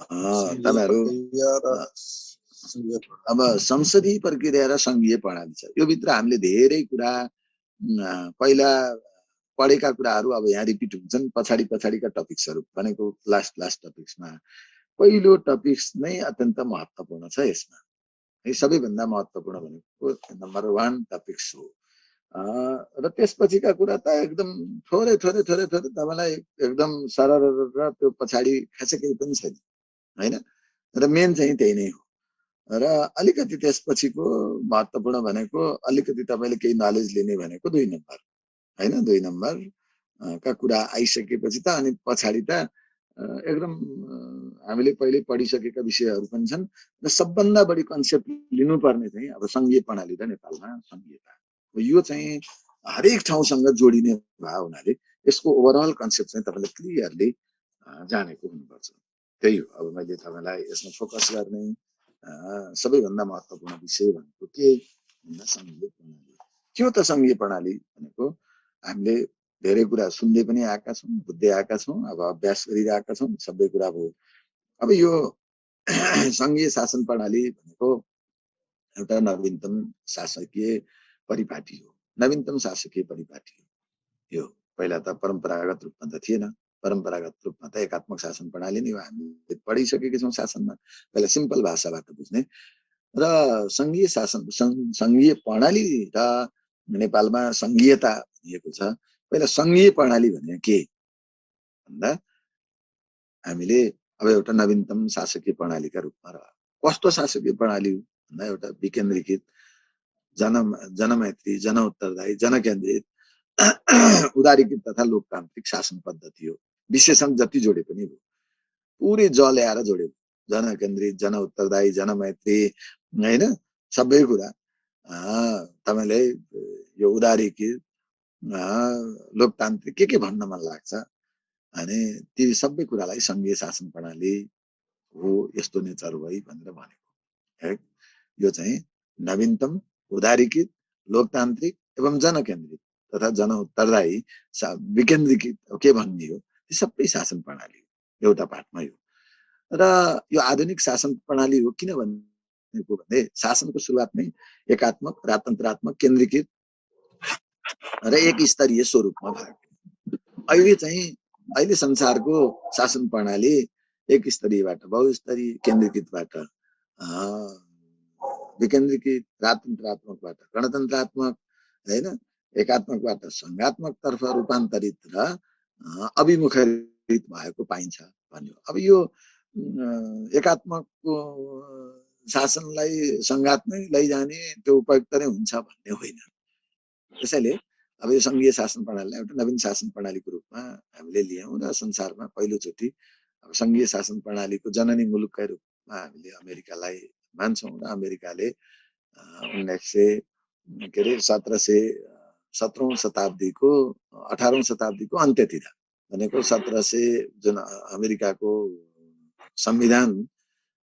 सङ्घीय तपाईहरु प्रक्रिया र सङ्घीय प्रणाली। अब संसदीय प्रक्रिया र सङ्घीय प्रणाली छ। यो भित्र हामीले धेरै कुरा पहिला पढेका कुराहरू अब यहाँ रिपिट हुन्छन्। पछाडि पछाडिका टपिक्सहरू भनेको लास्ट टपिक्समा पहिलो टपिक्स नै अत्यन्त महत्त्वपूर्ण छ। यसमा है सबैभन्दा महत्त्वपूर्ण भनेको नम्बर 1 टपिक्स हो। र त्यसपछिका कुरा त एकदम थोरै थोरै थोरै थोरै तपाईलाई एकदम सरल र त्यो पछाडि खासै केही पनि छैन हैन। र मेन चाहिँ त्यही नै हो। र अलिकति त्यसपछिको महत्त्वपूर्ण भनेको अलिकति तपाईले केही नलेज लिने भनेको 2 नम्बर हैन। 2 नम्बर का कुरा आइसकेपछि त अनि पछाडि त एकदम हामीले पहिले पढिसकेका विषयहरू पनि छन्। र सबभन्दा बढी कन्सेप्ट लिनुपर्ने चाहिँ अब सङ्घीय प्रणाली र नेपालमा सङ्घीयता। यो चाहिँ हरेक ठाउँसँग जोडिने भए हुनाले यसको ओभरअल कन्सेप्ट चाहिँ तपाईले क्लियरली जानेको हुनुपर्छ। त्यही हो। अब मैले तपाईलाई यसमा फोकस गर्ने सबैभन्दा महत्त्वपूर्ण विषय भनेको के भन्दा सङ्घीय प्रणाली। के हो त सङ्घीय प्रणाली भनेको? हामीले धेरै कुरा सुन्दै पनि आएका छौँ, बुझ्दै आएका छौँ, अब अभ्यास गरिरहेका छौँ, सबै कुरा भयो। अब यो सङ्घीय शासन प्रणाली भनेको एउटा नवीनतम शासकीय परिपाटी हो। नवीनतम शासकीय परिपाटी हो यो। पहिला त परम्परागत रूपमा त थिएन। परम्परागत रूपमा त एकात्मक शासन प्रणाली नै हो। हामीले पढिसकेका छौँ शासनमा। पहिला सिम्पल भाषाबाट बुझ्ने र सङ्घीय शासन सङ्घीय प्रणाली र नेपालमा सङ्घीयता भनिएको छ। पहिला सङ्घीय प्रणाली भने के भन्दा हामीले अब एउटा नवीनतम शासकीय प्रणालीका रूपमा र कस्तो शासकीय प्रणाली हो भन्दा एउटा विकेन्द्रीकृत जनमैत्री जनउत्तरदायी जनकेन्द्रित उदारीकृत तथा लोकतान्त्रिक शासन पद्धति हो। विशेषण जति जोडे पनि हो, पुरै ज ल्याएर जोडे, जनकेन्द्रित जनउत्तरदायी जनमैत्री हैन सबै कुरा तपाईले यो उदारीकृत लोकतान्त्रिक के भन्न मन लाग्छ अनि ती सबै कुरालाई सङ्घीय शासन प्रणाली हो, यस्तो नेचर हो है भनेर भनेको है। यो चाहिँ नवीनतम उदारीकृत लोकतान्त्रिक एवं जनकेन्द्रित तथा जनउत्तरदायी विकेन्द्रीकृत के भन्ने हो, ती सबै शासन प्रणाली एउटा पाठमा यो। र यो आधुनिक शासन प्रणाली हो किन भनेको भन्दा शासनको सुरुवात नै एकात्मक राजतन्त्रात्मक केन्द्रीकृत र एक स्तरीय स्वरूपमा भएको। अहिले संसारको शासन प्रणाली एक स्तरीयबाट बहुस्तरीय केन्द्रीकृतबाट विकेन्द्रीकृत राजतन्त्रात्मकबाट गणतन्त्रात्मक हैन एकात्मकबाट संघात्मक तर्फ रूपान्तरित र अभिमुखरित भएको पाइन्छ भन्यो। अब यो एकात्मकको शासनलाई संघात्मै लैजाने त्यो उपयुक्त नै हुन्छ भन्ने होइन। त्यसैले अब यो सङ्घीय शासन प्रणालीलाई एउटा नवीन शासन प्रणालीको रूपमा हामीले लियौँ र संसारमा पहिलोचोटि अब सङ्घीय शासन प्रणालीको जननी मुलुककै रूपमा हामीले अमेरिकालाई मान्छौँ र अमेरिकाले 17औं शताब्दीको 18औं शताब्दीको अन्त्यतिर भनेको 1700 जुन अमेरिकाको संविधान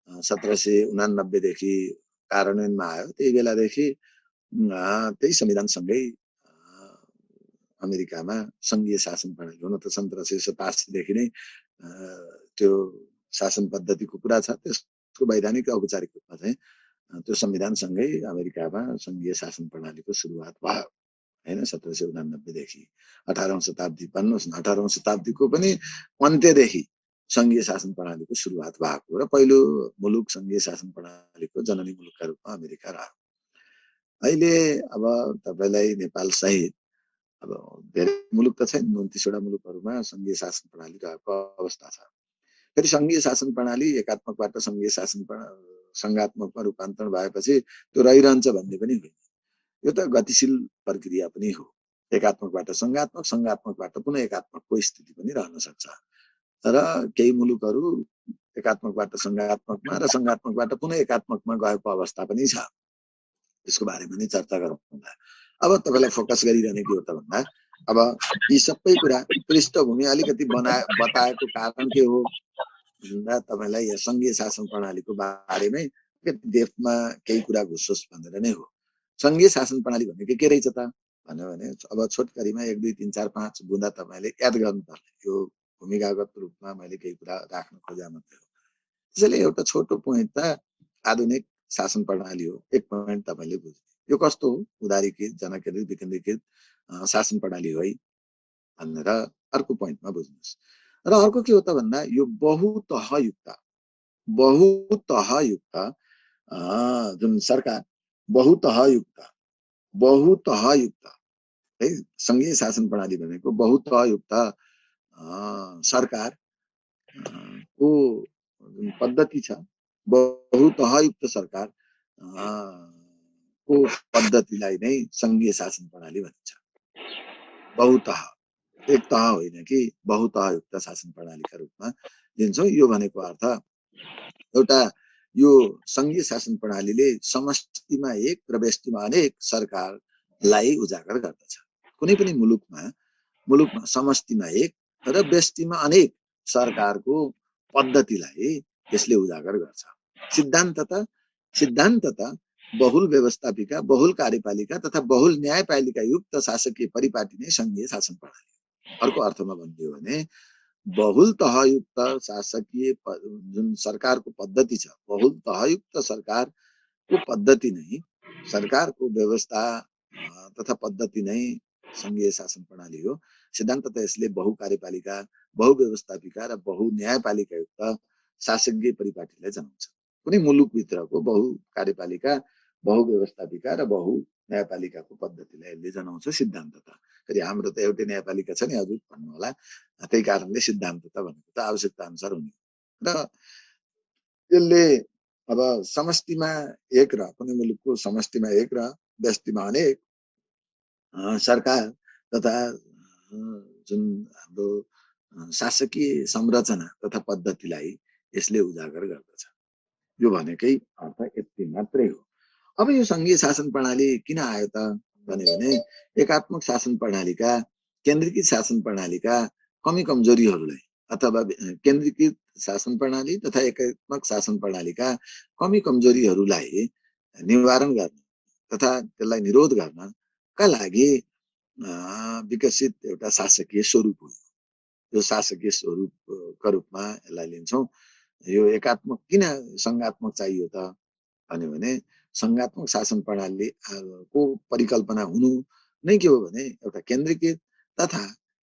1789 देखि कार्यान्वयनमा आयो, त्यही बेलादेखि त्यही संविधानसँगै अमेरिकामा सङ्घीय शासन प्रणाली हुन त 1787 देखि नै त्यो शासन पद्धतिको कुरा छ। त्यसको वैधानिक औपचारिक रूपमा चाहिँ त्यो संविधानसँगै अमेरिकामा सङ्घीय शासन प्रणालीको सुरुवात भयो हैन 1789 देखि 18औं शताब्दी भन्नुहोस् न। 18औं शताब्दीको पनि अन्त्यदेखि सङ्घीय शासन प्रणालीको सुरुवात भएको र पहिलो मुलुक सङ्घीय शासन प्रणालीको जननी मुलुकका रूपमा अमेरिका रह्यो। अहिले अब तपाईलाई नेपाल सहित अब धेरै मुलुक त छैन, 29 वटा मुलुकहरूमा सङ्घीय शासन प्रणाली रहेको अवस्था छ। फेरि सङ्घीय शासन प्रणाली एकात्मकबाट सङ्घीय शासन संघात्मकमा रूपान्तरण भएपछि त्यो रहिरहन्छ भन्ने पनि होइन। यो त गतिशील प्रक्रिया पनि हो। एकात्मकबाट संघात्मक, संघात्मकबाट पुनः एकात्मकको स्थिति पनि रहन सक्छ। तर केही मुलुकहरू एकात्मकबाट संघात्मकमा र संघात्मकबाट पुनः एकात्मकमा गएको अवस्था पनि छ। त्यसको बारेमा नि चर्चा गरौँ। अब तपाईलाई फोकस गरिरहने के हो त भन्दा अब यी सबै कुरा पृष्ठभूमि अलिकति बताएको कारण के हो भन्दा तपाईलाई यो सङ्घीय शासन प्रणालीको बारेमै डेफमा केही कुरा घुसोस् भनेर नै हो। सङ्घीय शासन प्रणाली भनेको के रहेछ त भन्यो भने अब छोटकरीमा 1 2 3 4 5 बुँदा तपाईले याद गर्नुपर्ने। यो भूमिकागत रूपमा मैले केही कुरा राख्न खोजे मात्रै हो। त्यसैले एउटा छोटो पोइन्ट त आधुनिक शासन प्रणाली हो, एक पोइन्ट तपाईले बुझ्नु। यो कस्तो हो? उदारीकृत, जनकेन्द्रित, विकेन्द्रीकृत शासन प्रणाली हो है भनेर अर्को पोइन्टमा बुझ्नुहोस्। र अर्को के हो त भन्दा यो बहुतहयुक्त जुन सरकार बहुतहयुक्त है संघीय शासन प्रणाली भनेको बहुतहयुक्त सरकार को जुन पद्धति छ, बहुतहयुक्त सरकार को पद्धतिलाई नै संघीय शासन प्रणाली भनिन्छ। बहुतह, एक तह होइन कि बहुतहयुक्त शासन प्रणालीका रूपमा लिन्छौँ। यो भनेको अर्थ एउटा यो संघीय शासन प्रणालीले समष्टिमा एक र व्यष्टिमा अनेक सरकारलाई उजागर गर्दछ। कुनै पनि मुलुकमा समष्टिमा एक र व्यष्टिमा अनेक सरकारको पद्धतिलाई यसले उजागर गर्छ। सिद्धान्तत बहुल व्यवस्थापिका, बहुल कार्यपालिका तथा बहुल न्यायपालिका युक्त शासकीय परिपाटी नै संघीय शासन प्रणाली। अर्को अर्थमा भन्दियो भने बहुल तहयुक्त शासकीय जुन सरकारको पद्धति छ, बहुल तहयुक्त सरकारको पद्धति नै, सरकारको व्यवस्था तथा पद्धति नै संघीय शासन प्रणाली हो। सिद्धान्ततः यसले बहुकार्यपालिका, बहुव्यवस्थापिका र बहुन्यायपालिका युक्त शासकीय परिपाटीलाई जनाउँछ। कुनै मुलुकभित्रको बहुकार्यपालिका, बहुव्यवस्थापिका र बहुन्यायपालिकाको पद्धतिलाई यसले जनाउँछ सिद्धान्ततः। फेरि हाम्रो त एउटै न्यायपालिका छ नि हजुर भन्नु होला, त्यही कारणले सिद्धान्ततः भनेको त आवश्यकता अनुसार हुने। र यसले अब समष्टिमा एक र कुनै मुलुकको समष्टिमा एक र व्यष्टिमा अनेक सरकार तथा जुन हाम्रो शासकीय संरचना तथा पद्धतिलाई यसले उजागर गर्दछ। यो भनेकै अर्थ यति मात्रै हो। अब यो संघीय शासन प्रणाली किन आयो त भने एकात्मक शासन प्रणालीका, केन्द्रीकृत शासन प्रणालीका कमी कमजोरीहरूलाई अथवा केन्द्रीकृत शासन प्रणाली तथा एकात्मक शासन प्रणालीका कमी कमजोरीहरूलाई निवारण गर्न तथा त्यसलाई निरोध गर्नका लागि विकसित एउटा शासकीय स्वरूप हो। यो शासकीय स्वरूपका रूपमा यसलाई लिन्छौँ। यो एकात्मक किन संघात्मक चाहियो त भने संघात्मक शासन प्रणाली को परिकल्पना हुनु नै के हो भने एउटा केन्द्रीकृत तथा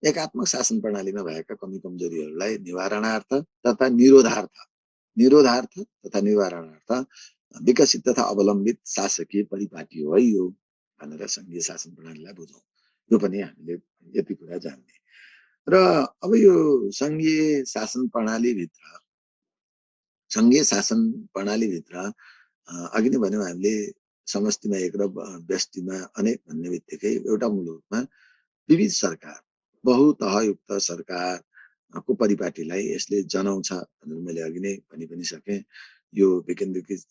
एकात्मक शासन प्रणालीमा भएका कमी कमजोरीहरूलाई निवारणार्थ तथा निरोधार्थ तथा निवारणार्थ विकसित तथा अवलम्बित शासकीय परिपाटी हो है यो भनेर संघीय शासन प्रणालीलाई बुझौँ। यो पनि हामीले यति कुरा जान्ने। र अब यो संघीय शासन प्रणालीभित्र अघि नै भन्यौँ हामीले समष्टिमा एक र व्यष्टिमा अनेक भन्ने बित्तिकै एउटा मुलुकमा विविध सरकार, बहुतहयुक्त सरकारको परिपाटीलाई यसले जनाउँछ भनेर मैले अघि नै भनि पनि सकेँ। यो विकेन्द्रीकृत,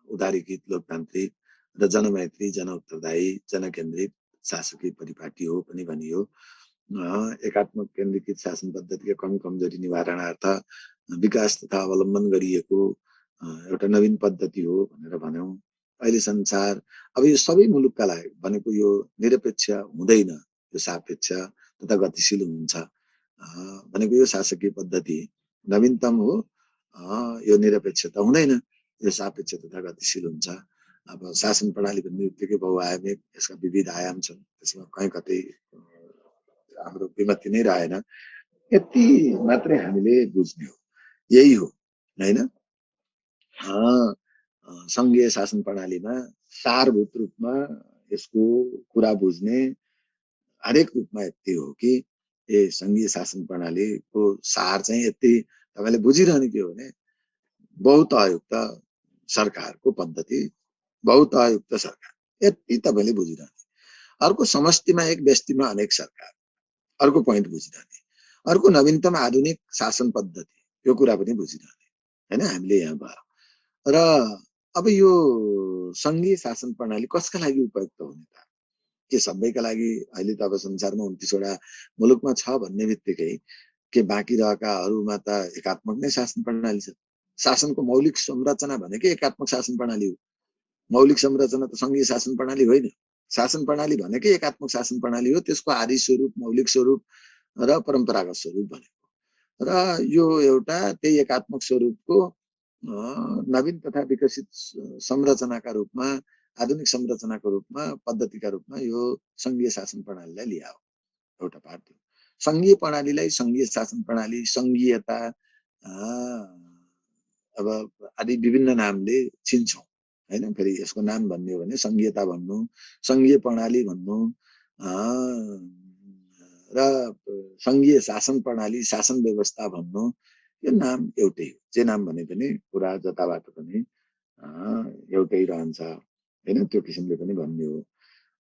उदारीकृत, लोकतान्त्रिक र जनमैत्री, जनउत्तरदायी, जनकेन्द्रित शासकीय परिपाटी हो पनि भनियो। एकात्मक केन्द्रीकृत शासन पद्धतिका कमी कमजोरी निवारणार्थ विकास तथा अवलम्बन गरिएको एउटा नवीन पद्धति हो भनेर भन्यौँ। अहिले संसार अब यो सबै मुलुकका लागि भनेको यो निरपेक्ष हुँदैन, यो सापेक्ष तथा गतिशील हुन्छ भनेको यो शासकीय पद्धति नवीनतम हो। यो निरपेक्ष त हुँदैन, यो सापेक्ष तथा गतिशील हुन्छ। अब शासन प्रणाली भन्ने बित्तिकै बहुआयामिक, यसका विविध आयाम छन्, त्यसमा कहीँ कतै हाम्रो विमति नै रहेन। यति मात्रै हामीले बुझ्ने हो, यही हो हैन। संघीय शासन प्रणालीमा सारभूत रूपमा यसको कुरा बुझ्ने हरेक रूपमा यति हो कि संघीय शासन प्रणालीको सार चाहिँ यति तपाईँले बुझिरहने के हो भने बहुतहयुक्त सरकारको पद्धति, बहुतहयुक्त सरकार यति तपाईँले बुझिरहने। अर्को समष्टिमा एक व्यष्टिमा अनेक सरकार, अर्को पोइन्ट बुझिरहने। अर्को नवीनतम आधुनिक शासन पद्धति, यो कुरा पनि बुझिरहने हैन हामीले यहाँ भयो। र अब यो संघीय शासन प्रणाली कसका लागि उपयुक्त हुने त? के सबैका लागि? अहिले त अब संसारमा 29 वटा मुलुकमा छ भन्ने बित्तिकै के बाँकी रहेकाहरूमा त एकात्मक नै शासन प्रणाली छ। शासनको मौलिक संरचना भनेकै एकात्मक शासन प्रणाली हो। मौलिक संरचना त संघीय शासन प्रणाली होइन। शासन प्रणाली भनेकै एकात्मक शासन प्रणाली हो। त्यसको आदि स्वरूप, मौलिक स्वरूप र परम्परागत स्वरूप भनेको। र यो एउटा त्यही एकात्मक स्वरूपको नवीन तथा विकसित संरचनाका रूपमा, आधुनिक संरचनाको रूपमा, पद्धतिका रूपमा यो संघीय शासन प्रणालीलाई लिया हो। एउटा पार्ट थियो। संघीय प्रणालीलाई संघीय शासन प्रणाली, संघीयता अब आदि विभिन्न नामले चिन्छौँ हैन। फेरि यसको नाम भन्ने हो भने संघीयता भन्नु, संघीय प्रणाली भन्नु र संघीय शासन प्रणाली, शासन व्यवस्था भन्नु, यो नाम एउटै हो। जे नाम भने पनि कुरा जताबाट पनि एउटै रहन्छ हैन। त्यो किसिमले पनि भन्ने हो।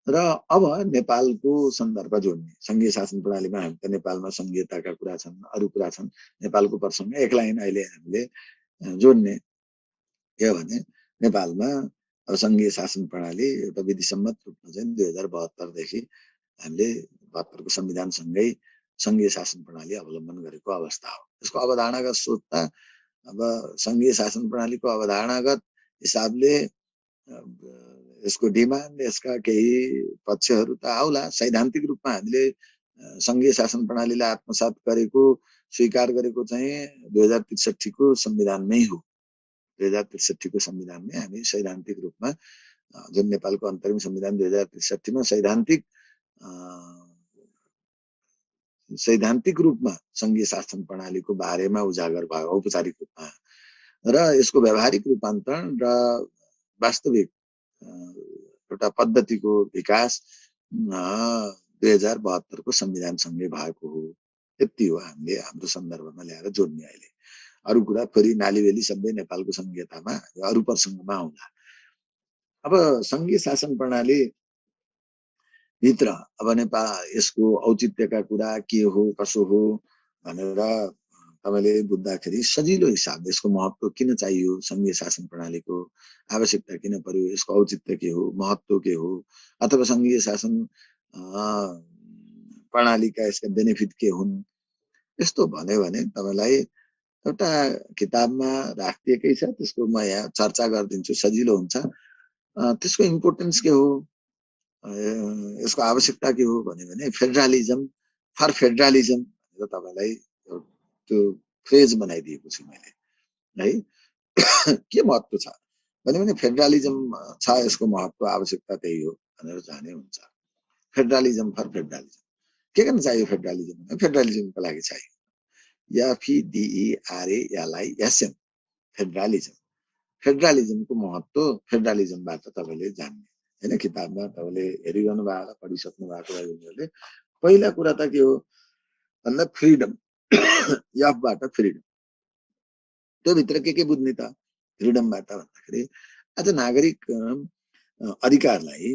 र अब नेपालको सन्दर्भ जोड्ने, संघीय शासन प्रणालीमा हामी त नेपालमा संघीयताका कुरा छन्, अरू कुरा छन्। नेपालको प्रसङ्ग एक लाइन अहिले हामीले जोड्ने के भने नेपालमा अब संघीय शासन प्रणाली एउटा विधिसम्मत रूपमा चाहिँ 2072 देखि हामीले 72 को संविधानसँगै संघीय शासन प्रणाली अवलम्बन गरेको अवस्था हो। यसको अवधारणागत सोच्दा अब संघीय शासन प्रणालीको अवधारणागत हिसाबले यसको डिमान्ड, यसका केही पक्षहरू त आउला। सैद्धान्तिक रूपमा हामीले संघीय शासन प्रणालीलाई आत्मसात गरेको, स्वीकार गरेको चाहिँ 2063 को संविधानमै हो। 2063 को संविधानमै हामी सैद्धान्तिक रूपमा, जुन नेपालको अन्तरिम संविधान 2063 मा सैद्धान्तिक रूपमा संघीय शासन प्रणालीको बारेमा उजागर भयो औपचारिक रूपमा। र यसको व्यावहारिक रूपान्तरण र वास्तविक एउटा पद्धतिको विकास 2072 को संविधानसँगै भएको हो। यति हो हामीले हाम्रो सन्दर्भमा ल्याएर जोड्ने। अहिले अरू कुरा फेरि नालीबेली सबै नेपालको संघीयतामा अरू प्रसङ्गमा आउँला। अब संघीय शासन प्रणाली भित्र अब नेपाल यसको औचित्यका कुरा के हो कसो हो भनेर तपाईले बुझ्दाखेरि सजिलो हिसाबले यसको महत्त्व किन चाहियो, संघीय शासन प्रणालीको आवश्यकता किन पर्यो, यसको औचित्य के हो, महत्त्व के हो, अथवा संघीय शासन प्रणालीका यसका बेनिफिट के हुन्, यस्तो भन्यो भने तपाईलाई एउटा किताबमा राखिएकै छ। त्यसको म यहाँ चर्चा गरिदिन्छु, सजिलो हुन्छ। त्यसको इम्पोर्टेन्स के हो, यसको आवश्यकता के हो भने फेडरलिजम फर फेडरलिजम भनेर तपाईलाई त्यो फ्रेज बनाइदिएको छु मैले है। के महत्त्व छ भने फेडरलिजम छ, यसको महत्त्व आवश्यकता त्यही हो भनेर जाने हुन्छ। फेडरलिजम फर फेडरलिजम के गर्न चाहियो? फेडरलिजम फेडरलिजमको लागि चाहियो FEDERALISM फेडरलिजम। फेडरलिजमको महत्त्व फेडरलिजमबाट तपाईले जान्ने हैन। किताबमा तपाईले हेरिरहनु भएको होला, पढिसक्नु भएको होला। पहिला कुरा त के हो भन्दा फ्रिडम, यफबाट फ्रिडम। त्यो भित्र के बुझ्ने त फ्रिडमबाट भन्दाखेरि आज नागरिक अधिकारलाई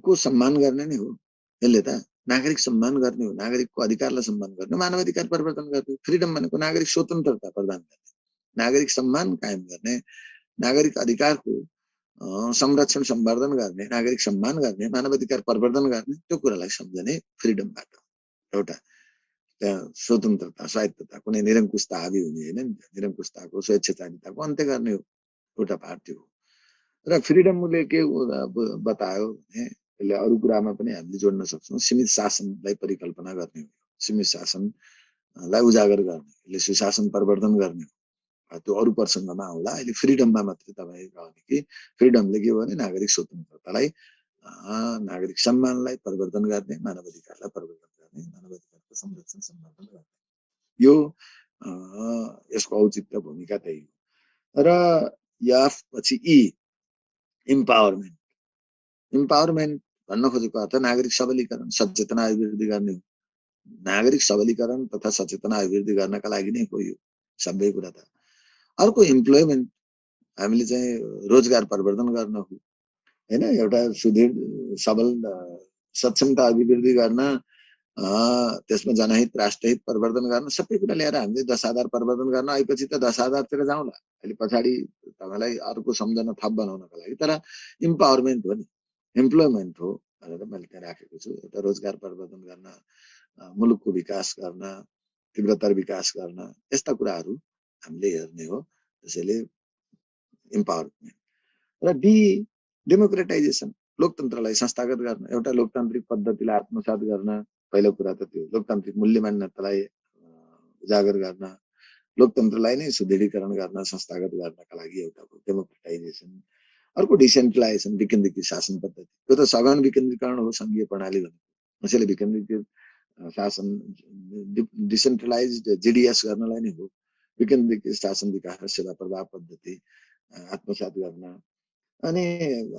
को सम्मान गर्ने नै हो। यसले त नागरिक सम्मान गर्ने हो, नागरिकको अधिकारलाई सम्मान गर्ने, मानव अधिकार परिवर्तन गर्ने। फ्रिडम भनेको नागरिक स्वतन्त्रता प्रदान गर्ने, नागरिक सम्मान कायम गर्ने, नागरिक अधिकारको संरक्षण सम्वर्धन गर्ने, नागरिक सम्मान गर्ने, मानव अधिकार प्रवर्धन गर्ने, त्यो कुरालाई सम्झने फ्रिडमबाट। एउटा त्यहाँ स्वतन्त्रता, स्वायत्तता, कुनै निरङ्कुशता हावी हुने होइन, निरङ्कुशताको स्वेच्छाचारिताको अन्त्य गर्ने हो, एउटा पार्टी हो। र फ्रिडमले के बतायो भने यसले अरू कुरामा पनि हामीले जोड्न सक्छौँ। सीमित शासनलाई परिकल्पना गर्ने हो, सीमित शासनलाई उजागर गर्ने, यसले सुशासन प्रवर्धन गर्ने हो। त्यो अरू प्रसङ्गमा आउँला। अहिले फ्रिडममा मात्रै तपाईँ रहने कि फ्रिडमले के भने नागरिक स्वतन्त्रतालाई, नागरिक सम्मानलाई प्रवर्धन गर्ने, मानव अधिकारलाई प्रवर्धन गर्ने, मानव अधिकारको संरक्षण सम्वर्धन गर्ने, यो यसको औचित्य भूमिका त्यही हो। र एफ पछि ई इम्पावरमेन्ट। इम्पावरमेन्ट भन्न खोजेको अर्थ नागरिक सबलीकरण, सचेतना अभिवृद्धि गर्ने हो। नागरिक सबलीकरण तथा सचेतना अभिवृद्धि गर्नका लागि नै हो यो सबै कुरा त। अर्को इम्प्लोयमेन्ट, हामीले चाहिँ रोजगार प्रवर्धन गर्न हो हैन। एउटा सुदृढ सबल सक्षमता अभिवृद्धि गर्न, त्यसमा जनहित राष्ट्रहित प्रवर्धन गर्न, सबै कुरा ल्याएर हामीले 10 आधार प्रवर्धन गर्न आएपछि त 10 आधारतिर जाउँला। अहिले पछाडि तपाईलाई अर्को सम्झना थप बनाउनका लागि। तर इम्पावरमेन्ट हो नि, इम्प्लोयमेन्ट हो भनेर मैले त्यहाँ राखेको छु। एउटा रोजगार प्रवर्धन गर्न, मुलुकको विकास गर्न, तीव्रतर विकास गर्न, यस्ता कुराहरू हामीले हेर्ने हो। त्यसैले इम्पावरमेन्ट। र डी डेमोक्रेटाइजेसन, लोकतन्त्रलाई संस्थागत गर्न, एउटा लोकतान्त्रिक पद्धतिलाई आत्मसात गर्न। पहिलो कुरा त त्यो लोकतान्त्रिक मूल्य मान्यतालाई उजागर गर्न, लोकतन्त्रलाई नै सुदृढीकरण गर्न, संस्थागत गर्नका लागि एउटा डेमोक्रेटाइजेसन, अर्को डिसेन्ट्रलाइजेसन, विकेन्द्रीकृत शासन पद्धति। त्यो त सघन विकेन्द्रीकरण हो सङ्घीय प्रणाली भनेको। त्यसैले विकेन्द्रीकृत शासन डिसेन्ट्रलाइज जिडिएस गर्नलाई नै हो। विकेन्द्रीकृत शासन विकास र सेवा प्रभाव पद्धति आत्मसात गर्न, अनि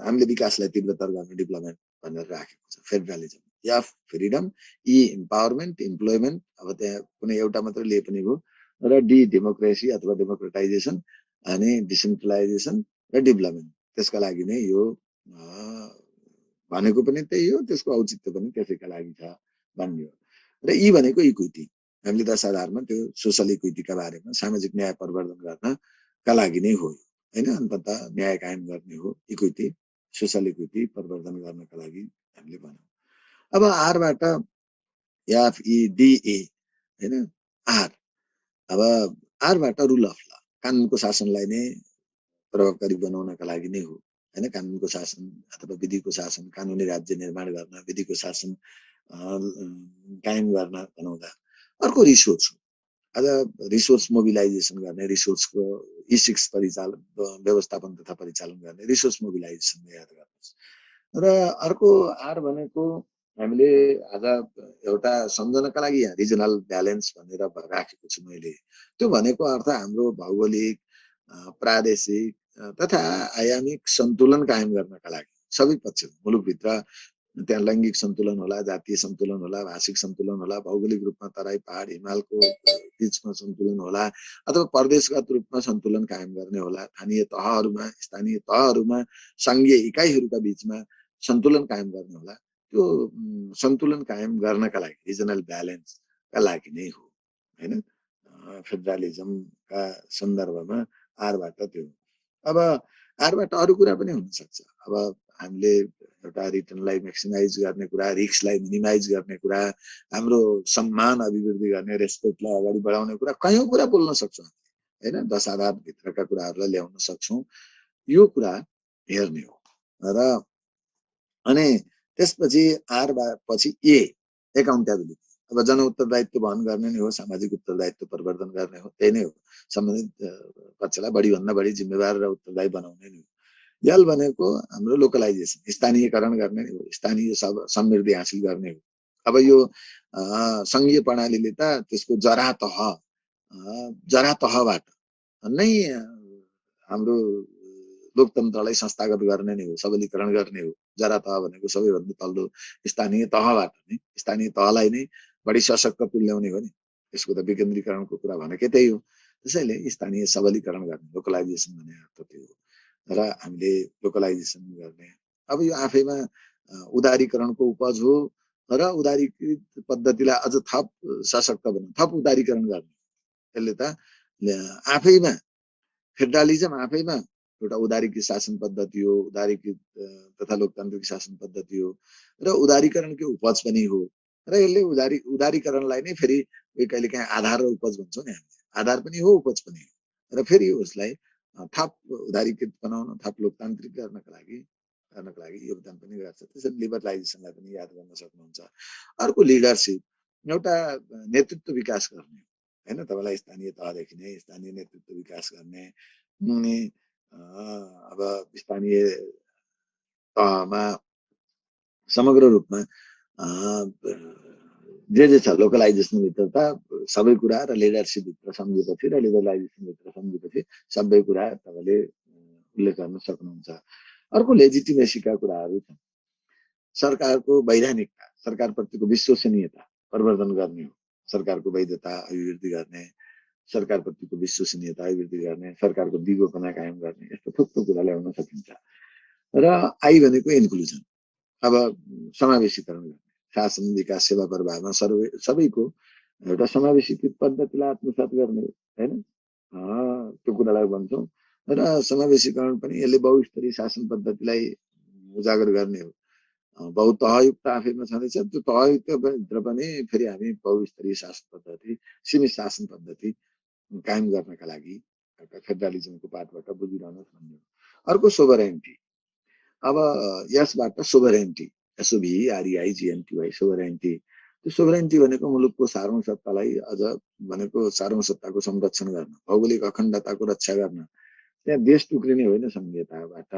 हामीले विकासलाई तीव्रतर गर्ने डेभलपमेन्ट भनेर राखेको छ। फेडरलिजम, या फ्रिडम, ई इम्पावरमेन्ट, इम्प्लोइमेन्ट, अब त्यहाँ कुनै एउटा मात्रै लिए पनि हो, र डी डेमोक्रेसी अथवा डेमोक्रेटाइजेसन, अनि डिसेन्ट्रलाइजेसन र डेभलपमेन्ट। त्यसका लागि नै यो भनेको पनि त्यही हो, त्यसको औचित्य पनि त्यसैका लागि छ भन्ने हो। र यी भनेको इक्विटी, हामीले 10 आधारमा त्यो सोसल इक्विटीका बारेमा, सामाजिक न्याय प्रवर्धन गर्नका लागि नै हो हैन। अन्ततः न्याय कायम गर्ने हो इक्विटी, सोसल इक्विटी प्रवर्धन गर्नका लागि हामीले भन्यौँ। अब आरबाट एफइडिए हैन, आर, अब आरबाट रुल अफ ल, कानुनको शासनलाई नै प्रभावकारी बनाउनका लागि नै हो हैन। कानुनको शासन अथवा विधिको शासन, कानुनी राज्य निर्माण गर्न, विधिको शासन कायम गर्न बनाउँदा। अर्को रिसोर्स हो, आज रिसोर्स मोबिलाइजेसन गर्ने, रिसोर्सको E6 परिचालन व्यवस्थापन तथा परिचालन गर्ने रिसोर्स मोबिलाइजेसन याद गर्नुहोस्। र अर्को आर भनेको हामीले आज एउटा सम्झनका लागि यहाँ रिजनल ब्यालेन्स भनेर राखेको छु मैले। त्यो भनेको अर्थ हाम्रो भौगोलिक, प्रादेशिक तथा आयामिक सन्तुलन कायम गर्नका लागि सबै पक्ष, मुलुकभित्र त्यहाँ लैङ्गिक सन्तुलन होला, जातीय सन्तुलन होला, भाषिक सन्तुलन होला, भौगोलिक रूपमा तराई पहाड हिमालको बीचमा सन्तुलन होला, अथवा प्रदेशगत रूपमा सन्तुलन कायम गर्ने होला, स्थानीय तहहरूमा सङ्घीय इकाइहरूका बीचमा सन्तुलन कायम गर्ने होला। त्यो सन्तुलन कायम गर्नका लागि रिजनल ब्यालेन्सका लागि नै हो हैन। फेडरलिजमका सन्दर्भमा आरबाट त्यो। अब आरबाट अरू कुरा पनि हुनसक्छ। अब हामीले एउटा रिटर्नलाई म्याक्सिमाइज गर्ने कुरा, रिस्कलाई मिनिमाइज गर्ने कुरा, हाम्रो सम्मान अभिवृद्धि गर्ने, रेस्पेक्टलाई अगाडि बढाउने कुरा, कयौँ कुरा बोल्न सक्छौँ हैन। 10 आधारभित्रका कुराहरूलाई ल्याउन सक्छौँ। यो कुरा हेर्ने हो। र अनि त्यसपछि आर पछि ए, एकाउन्टेबिलिटी। अब जनउत्तरदायित्व वहन गर्ने नै हो, सामाजिक उत्तरदायित्व प्रवर्धन गर्ने हो, त्यही नै हो। सम्बन्धित पक्षलाई बढीभन्दा बढी जिम्मेवार र उत्तरदायी बनाउने नै हो। यल भनेको हाम्रो लोकलाइजेसन, स्थानीयकरण गर्ने हो, स्थानीय समृद्धि हासिल गर्ने हो। अब यो सङ्घीय प्रणालीले त त्यसको जरा तहबाट नै हाम्रो लोकतन्त्रलाई संस्थागत गर्ने नै हो, सबलीकरण गर्ने हो। जरा तह भनेको सबैभन्दा तल्लो स्थानीय तहबाट नै, स्थानीय तहलाई नै बढी सशक्त तुल्याउने हो नि। यसको त विकेन्द्रीकरणको कुरा भनेकै त्यही हो। त्यसैले स्थानीय सबलीकरण गर्ने, लोकलाइजेसन भन्ने अर्थ त्यो हो। र हामीले लोकलाइजेसन गर्ने, अब यो आफैमा उदारीकरणको उपज हो, र उदारीकृत पद्धतिलाई अझ थप सशक्त बनाउने, थप उदारीकरण गर्ने। त्यसले त आफैमा फेडरलिजम आफैमा एउटा उदारीकृत शासन पद्धति हो, उदारीकृत तथा लोकतान्त्रिक शासन पद्धति हो, र उदारीकरणको उपज पनि हो। र यसले उदारीकरणलाई नै फेरि कहिलेकाहीँ आधार र उपज भन्छौँ नि हामीले, आधार पनि हो, उपज पनि हो। र फेरि उसलाई थप उदारीकृत बनाउन, थप लोकतान्त्रिक गर्नका लागि योगदान पनि गर्छ। त्यसैले लिबरलाइजेसनलाई पनि याद गर्न सक्नुहुन्छ। अर्को लिडरसिप, एउटा नेतृत्व विकास गर्ने हैन। तपाईँलाई स्थानीय तहदेखि नै स्थानीय नेतृत्व विकास गर्ने, अब स्थानीय तहमा समग्र रूपमा जे छ लोकलाइजेसनभित्र त सबै कुरा, र लिडरसिपभित्र सम्झेपछि र लिबरलाइजेसनभित्र सम्झेपछि सबै कुरा तपाईँले उल्लेख गर्न सक्नुहुन्छ। अर्को लेजिटिमेसीका कुराहरू छन्। सरकारको वैधानिकता, सरकारप्रतिको विश्वसनीयता प्रवर्धन गर्ने हो। सरकारको वैधता अभिवृद्धि गर्ने, सरकारप्रतिको विश्वसनीयता अभिवृद्धि गर्ने, सरकारको दिगोपना कायम गर्ने, यस्तो थुप्रो कुरा ल्याउन सकिन्छ। र आई भनेको इन्क्लुजन, अब समावेशीकरण गर्ने, शासन विकास सेवा प्रभावमा सबैको एउटा समावेशीकृत पद्धतिलाई आत्मसात गर्ने हैन, त्यो कुरालाई भन्छौँ। र समावेशीकरण पनि यसले बहुस्तरीय शासन पद्धतिलाई उजागर गर्ने हो। बहुतहयुक्त आफैमा छँदैछ, त्यो तहयुक्तभित्र पनि फेरि हामी बहुस्तरीय शासन पद्धति, सीमित शासन पद्धति कायम गर्नका लागि एउटा फेडरलिजमको पाठबाट बुझिरहनुहोस् भन्ने हो। अर्को सोभरेन्टी, अब यसबाट सोभरेन्टी, SOVEREIGNTY, सोभरेन्टी त्यो सोभरेन्टी भनेको मुलुकको सार्वभौमसत्तालाई अझ भनेको सार्वभौमसत्ताको संरक्षण गर्न, भौगोलिक अखण्डताको रक्षा गर्न। त्यहाँ देश टुक्रिने होइन संघीयताबाट।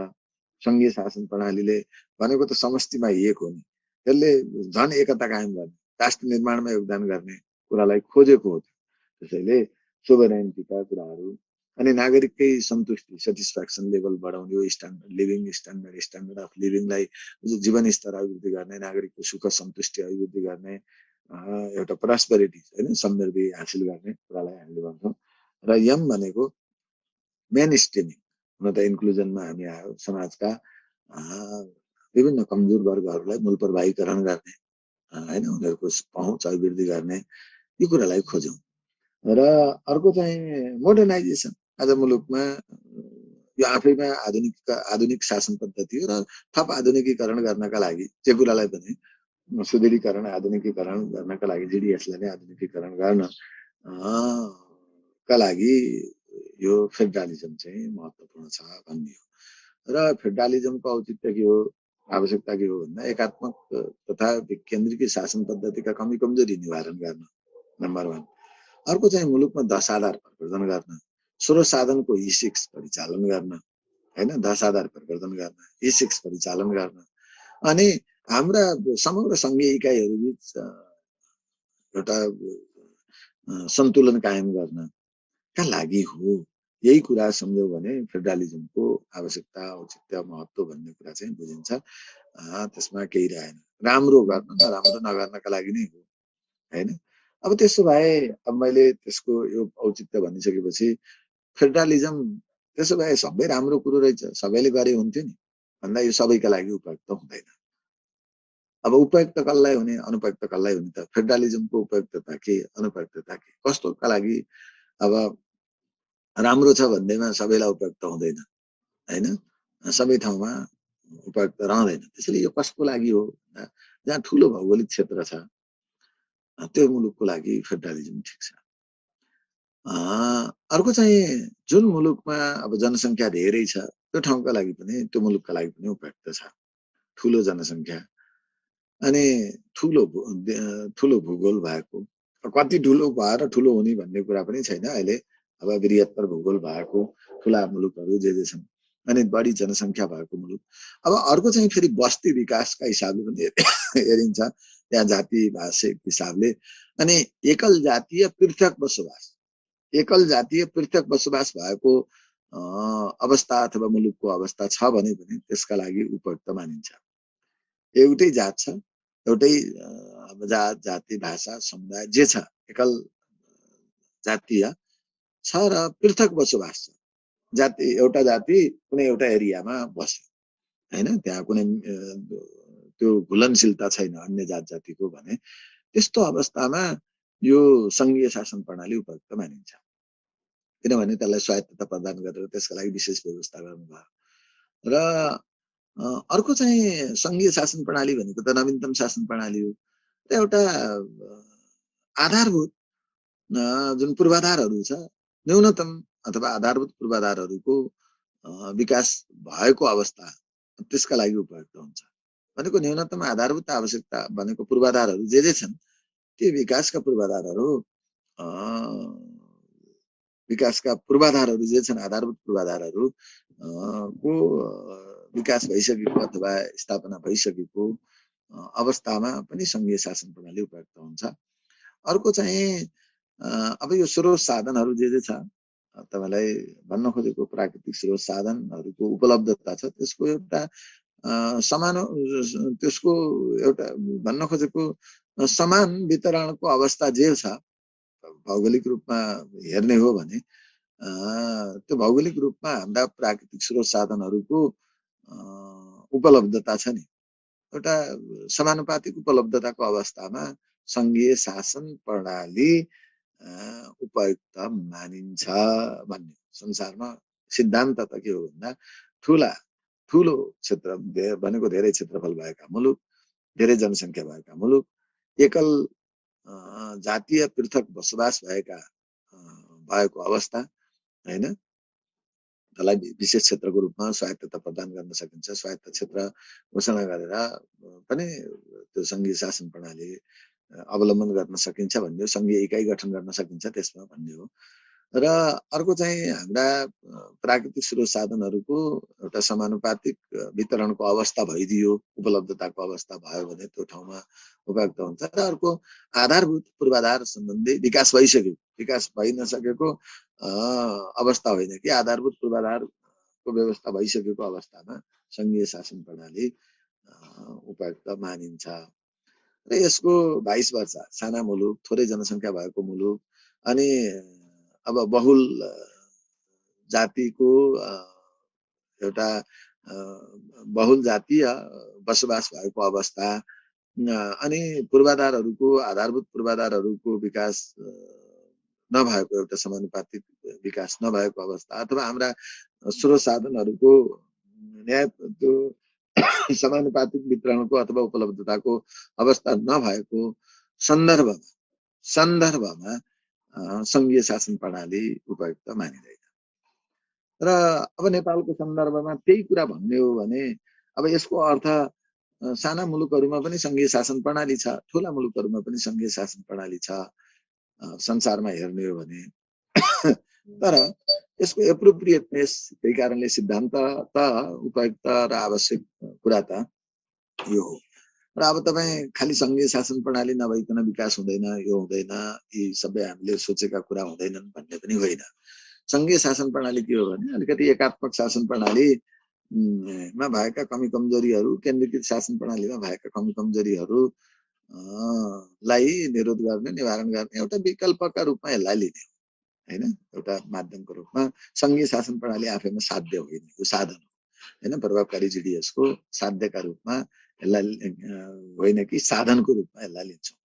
संघीय शासन प्रणालीले भनेको त समष्टिमा एक हो नि, त्यसले झन् एकता कायम गर्ने, राष्ट्र निर्माणमा योगदान गर्ने कुरालाई खोजेको हो। त्यसैले सोभरेन्टीका कुराहरू अनि नागरिककै सन्तुष्टि, सेटिस्फ्याक्सन लेभल बढाउने, यो स्ट्यान्डर्ड अफ लिभिङलाई, जीवन स्तर अभिवृद्धि गर्ने, नागरिकको सुख सन्तुष्टि अभिवृद्धि गर्ने, एउटा प्रस्पेरिटी होइन समृद्धि हासिल गर्ने कुरालाई हामीले भन्छौँ। र यम भनेको मेन स्ट्रिमिङ, हुन त इन्क्लुजनमा हामी आयो, समाजका विभिन्न कमजोर वर्गहरूलाई मूल प्रभावीकरण गर्ने होइन, उनीहरूको पहुँच अभिवृद्धि गर्ने, यो कुरालाई खोज्यौँ। र अर्को चाहिँ मोडर्नाइजेसन। आज मुलुकमा यो आफैमा आधुनिक शासन पद्धति हो र थप आधुनिकीकरण गर्नका लागि त्यो कुरालाई पनि सुदृढीकरण आधुनिकीकरण गर्नका लागि जिडिएसलाई नै आधुनिकीकरण गर्न का लागि यो फेडरलिजम चाहिँ महत्त्वपूर्ण छ भन्ने हो। र फेडरलिजमको औचित्य के हो, आवश्यकता के हो भन्दा एकात्मक तथा केन्द्रीय शासन पद्धतिका कमी कमजोरी निवारण गर्न, नम्बर 1। अर्को चाहिँ मुलुकमा दशाधार प्रवर्धन गर्न, स्रोत साधनको E6 परिचालन गर्न होइन, दशाधार प्रवर्धन गर्न, E6 परिचालन गर्न, अनि हाम्रा समग्र सङ्घीय इकाइहरू बीच एउटा सन्तुलन कायम गर्नका लागि हो। यही कुरा सम्झ्यौँ भने फेडरलिजमको आवश्यकता, औचित्य, महत्त्व भन्ने कुरा चाहिँ बुझिन्छ। त्यसमा केही रहेन, राम्रो गर्न नराम्रो नगर्नका लागि नै हो होइन। अब त्यसो भए अब मैले त्यसको यो औचित्य भनिसकेपछि फेडरलिजम त्यसो भए सबै राम्रो कुरो रहेछ, सबैले गरे हुन्थ्यो नि भन्दा यो सबैका लागि उपयुक्त हुँदैन। अब उपयुक्त कसलाई हुने, अनुपयुक्त कसलाई हुने त? फेडरलिजमको उपयुक्तता के, अनुपयुक्तता के, कस्तोका लागि अब राम्रो छ भन्दैमा सबैलाई उपयुक्त हुँदैन होइन, सबै ठाउँमा उपयुक्त रहँदैन। त्यसैले यो कसको लागि हो, जहाँ ठुलो भौगोलिक क्षेत्र छ त्यो मुलुकको लागि फेडरलिजम ठिक छ। अर्को चाहिँ जुन मुलुकमा अब जनसङ्ख्या धेरै छ त्यो ठाउँका लागि पनि, त्यो मुलुकका लागि पनि उपयुक्त छ। ठुलो जनसङ्ख्या अनि ठुलो भूगोल भएको, कति ठुलो भएर ठुलो हुने भन्ने कुरा पनि छैन अहिले। अब बृहत्तर भूगोल भएको ठुला मुलुकहरू जे छन्, अनि बढी जनसङ्ख्या भएको मुलुक। अब अर्को चाहिँ फेरि बस्ती विकासका हिसाबले पनि हेरिन्छ, त्यहाँ जाति भाषिक हिसाबले। अनि एकल जातीय पृथक बसोबास भएको अवस्था अथवा मुलुकको अवस्था छ भने पनि त्यसका लागि उपयुक्त मानिन्छ। एउटै जात छ, एउटै जात, जाति, भाषा, समुदाय जे छ, एकल जातीय छ र पृथक बसोबास छ। जाति, एउटा जाति कुनै एउटा एरियामा बस्यो होइन, त्यहाँ कुनै त्यो घुलनशीलता छैन अन्य जात जातिको भने, त्यस्तो अवस्थामा यो सङ्घीय शासन प्रणाली उपयुक्त मानिन्छ। किनभने त्यसलाई स्वायत्तता प्रदान गरेर त्यसका लागि विशेष व्यवस्था गर्नुभयो। र अर्को चाहिँ सङ्घीय शासन प्रणाली भनेको त नवीनतम शासन प्रणाली हो। एउटा आधारभूत जुन पूर्वाधारहरू छ, न्यूनतम अथवा आधारभूत पूर्वाधारहरूको विकास भएको अवस्था, त्यसका लागि उपयुक्त हुन्छ। भनेको न्यूनतम आधारभूत आवश्यकता भनेको पूर्वाधारहरू जे छन्, ती विकासका पूर्वाधारहरू जे छन्, आधारभूत पूर्वाधारहरू को विकास भइसकेको अथवा स्थापना भइसकेको अवस्थामा पनि सङ्घीय शासन प्रणाली उपयुक्त हुन्छ। अर्को चाहिँ अब यो स्रोत साधनहरू जे छ, तपाईँलाई भन्न खोजेको प्राकृतिक स्रोत साधनहरूको उपलब्धता छ, त्यसको एउटा त्यसको एउटा भन्न खोजेको समान वितरणको अवस्था जे छ, भौगोलिक रूपमा हेर्ने हो भने त्यो भौगोलिक रूपमा हाम्रा प्राकृतिक स्रोत साधनहरूको उपलब्धता छ नि, एउटा समानुपातिक उपलब्धताको अवस्थामा सङ्घीय शासन प्रणाली उपयुक्त मानिन्छ भन्ने संसारमा सिद्धान्त त के हो भन्दा, ठुलो क्षेत्र भनेको धेरै क्षेत्रफल भएका मुलुक, धेरै जनसङ्ख्या भएका मुलुक, एकल जातीय पृथक बसोबास भएको अवस्था होइन, त्यसलाई विशेष क्षेत्रको रूपमा स्वायत्तता प्रदान गर्न सकिन्छ। स्वायत्त क्षेत्र घोषणा गरेर पनि त्यो सङ्घीय शासन प्रणाली अवलम्बन गर्न सकिन्छ भन्ने हो, सङ्घीय इकाइ गठन गर्न सकिन्छ त्यसमा भन्ने हो। र अर्को चाहिँ हाम्रा प्राकृतिक स्रोत साधनहरूको एउटा समानुपातिक वितरणको अवस्था भइदियो, उपलब्धताको अवस्था भयो भने त्यो ठाउँमा उपयुक्त हुन्छ। र अर्को आधारभूत पूर्वाधार सम्बन्धी विकास भइसक्यो, विकास भइ नसकेको अवस्था होइन कि आधारभूत पूर्वाधारको व्यवस्था भइसकेको अवस्थामा सङ्घीय शासन प्रणाली उपयुक्त मानिन्छ। र यसको भाइस वर्षा साना मुलुक, थोरै जनसङ्ख्या भएको मुलुक अनि अब बहुल जातिको एउटा बहुल जातीय बसोबास भएको अवस्था अनि पूर्वाधारहरूको आधारभूत पूर्वाधारहरूको विकास नभएको एउटा समानुपातिक विकास नभएको अवस्था अथवा हाम्रा स्रोत साधनहरूको न्याय त्यो समानुपातिक वितरणको अथवा उपलब्धताको अवस्था नभएको सन्दर्भमा सङ्घीय शासन प्रणाली उपयुक्त मानिँदैन। र अब नेपालको सन्दर्भमा त्यही कुरा भन्ने हो भने अब यसको अर्थ साना मुलुकहरूमा पनि सङ्घीय शासन प्रणाली छ, ठुला मुलुकहरूमा पनि सङ्घीय शासन प्रणाली छ संसारमा हेर्ने हो भने। तर यसको एप्रोप्रिएटनेस, त्यही कारणले सिद्धान्त त उपयुक्त र आवश्यक कुरा त यो हो। र अब तपाईँ खालि सङ्घीय शासन प्रणाली नभइकन विकास हुँदैन, यो हुँदैन, यी सबै हामीले सोचेका कुरा हुँदैनन् भन्ने पनि होइन। सङ्घीय शासन प्रणाली के हो भने अलिकति एकात्मक शासन प्रणालीमा भएका कमी कमजोरीहरू, केन्द्रीकृत शासन प्रणालीमा भएका कमी कमजोरीहरूलाई निरोध गर्ने, निवारण गर्ने एउटा विकल्पका रूपमा यसलाई लिने होइन, एउटा माध्यमको रूपमा। सङ्घीय शासन प्रणाली आफैमा साध्य होइन, यो साधन हो होइन, प्रभावकारी जिडिएसको साध्यका रूपमा यसलाई होइन कि साधनको रूपमा यसलाई लिन्छौँ।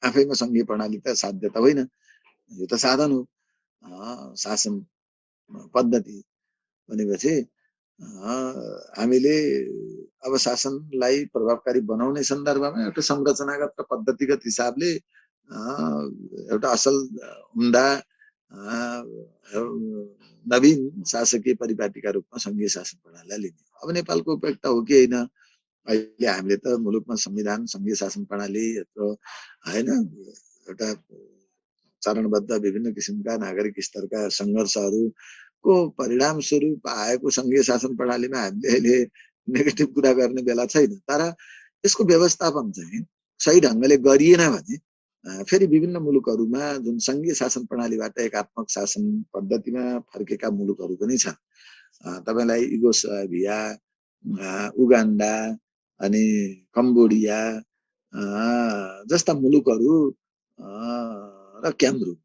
आफैमा सङ्घीय प्रणाली त साध्य त होइन, यो त साधन हो। शासन पद्धति भनेपछि हामीले अब शासनलाई प्रभावकारी बनाउने सन्दर्भमा एउटा संरचनागत र पद्धतिगत हिसाबले एउटा असल उम्दा नवीन शासकीय परिपाटीका रूपमा सङ्घीय शासन प्रणालीलाई लिने। अब नेपालको उपयुक्त हो कि होइन, अहिले हामीले त मुलुकमा संविधान, सङ्घीय शासन प्रणाली यत्रो होइन, एउटा चरणबद्ध विभिन्न किसिमका नागरिक स्तरका सङ्घर्षहरूको परिणाम स्वरूप आएको सङ्घीय शासन प्रणालीमा हामीले अहिले नेगेटिभ कुरा गर्ने बेला छैन। तर यसको व्यवस्थापन चाहिँ सही ढङ्गले गरिएन भने फेरि विभिन्न मुलुकहरूमा जुन सङ्घीय शासन प्रणालीबाट एकात्मक शासन पद्धतिमा फर्केका मुलुकहरू पनि छन्। तपाईँलाई युगोस्लाभिया, उगान्डा अनि कम्बोडिया जस्ता मुलुकहरू र क्यामरून,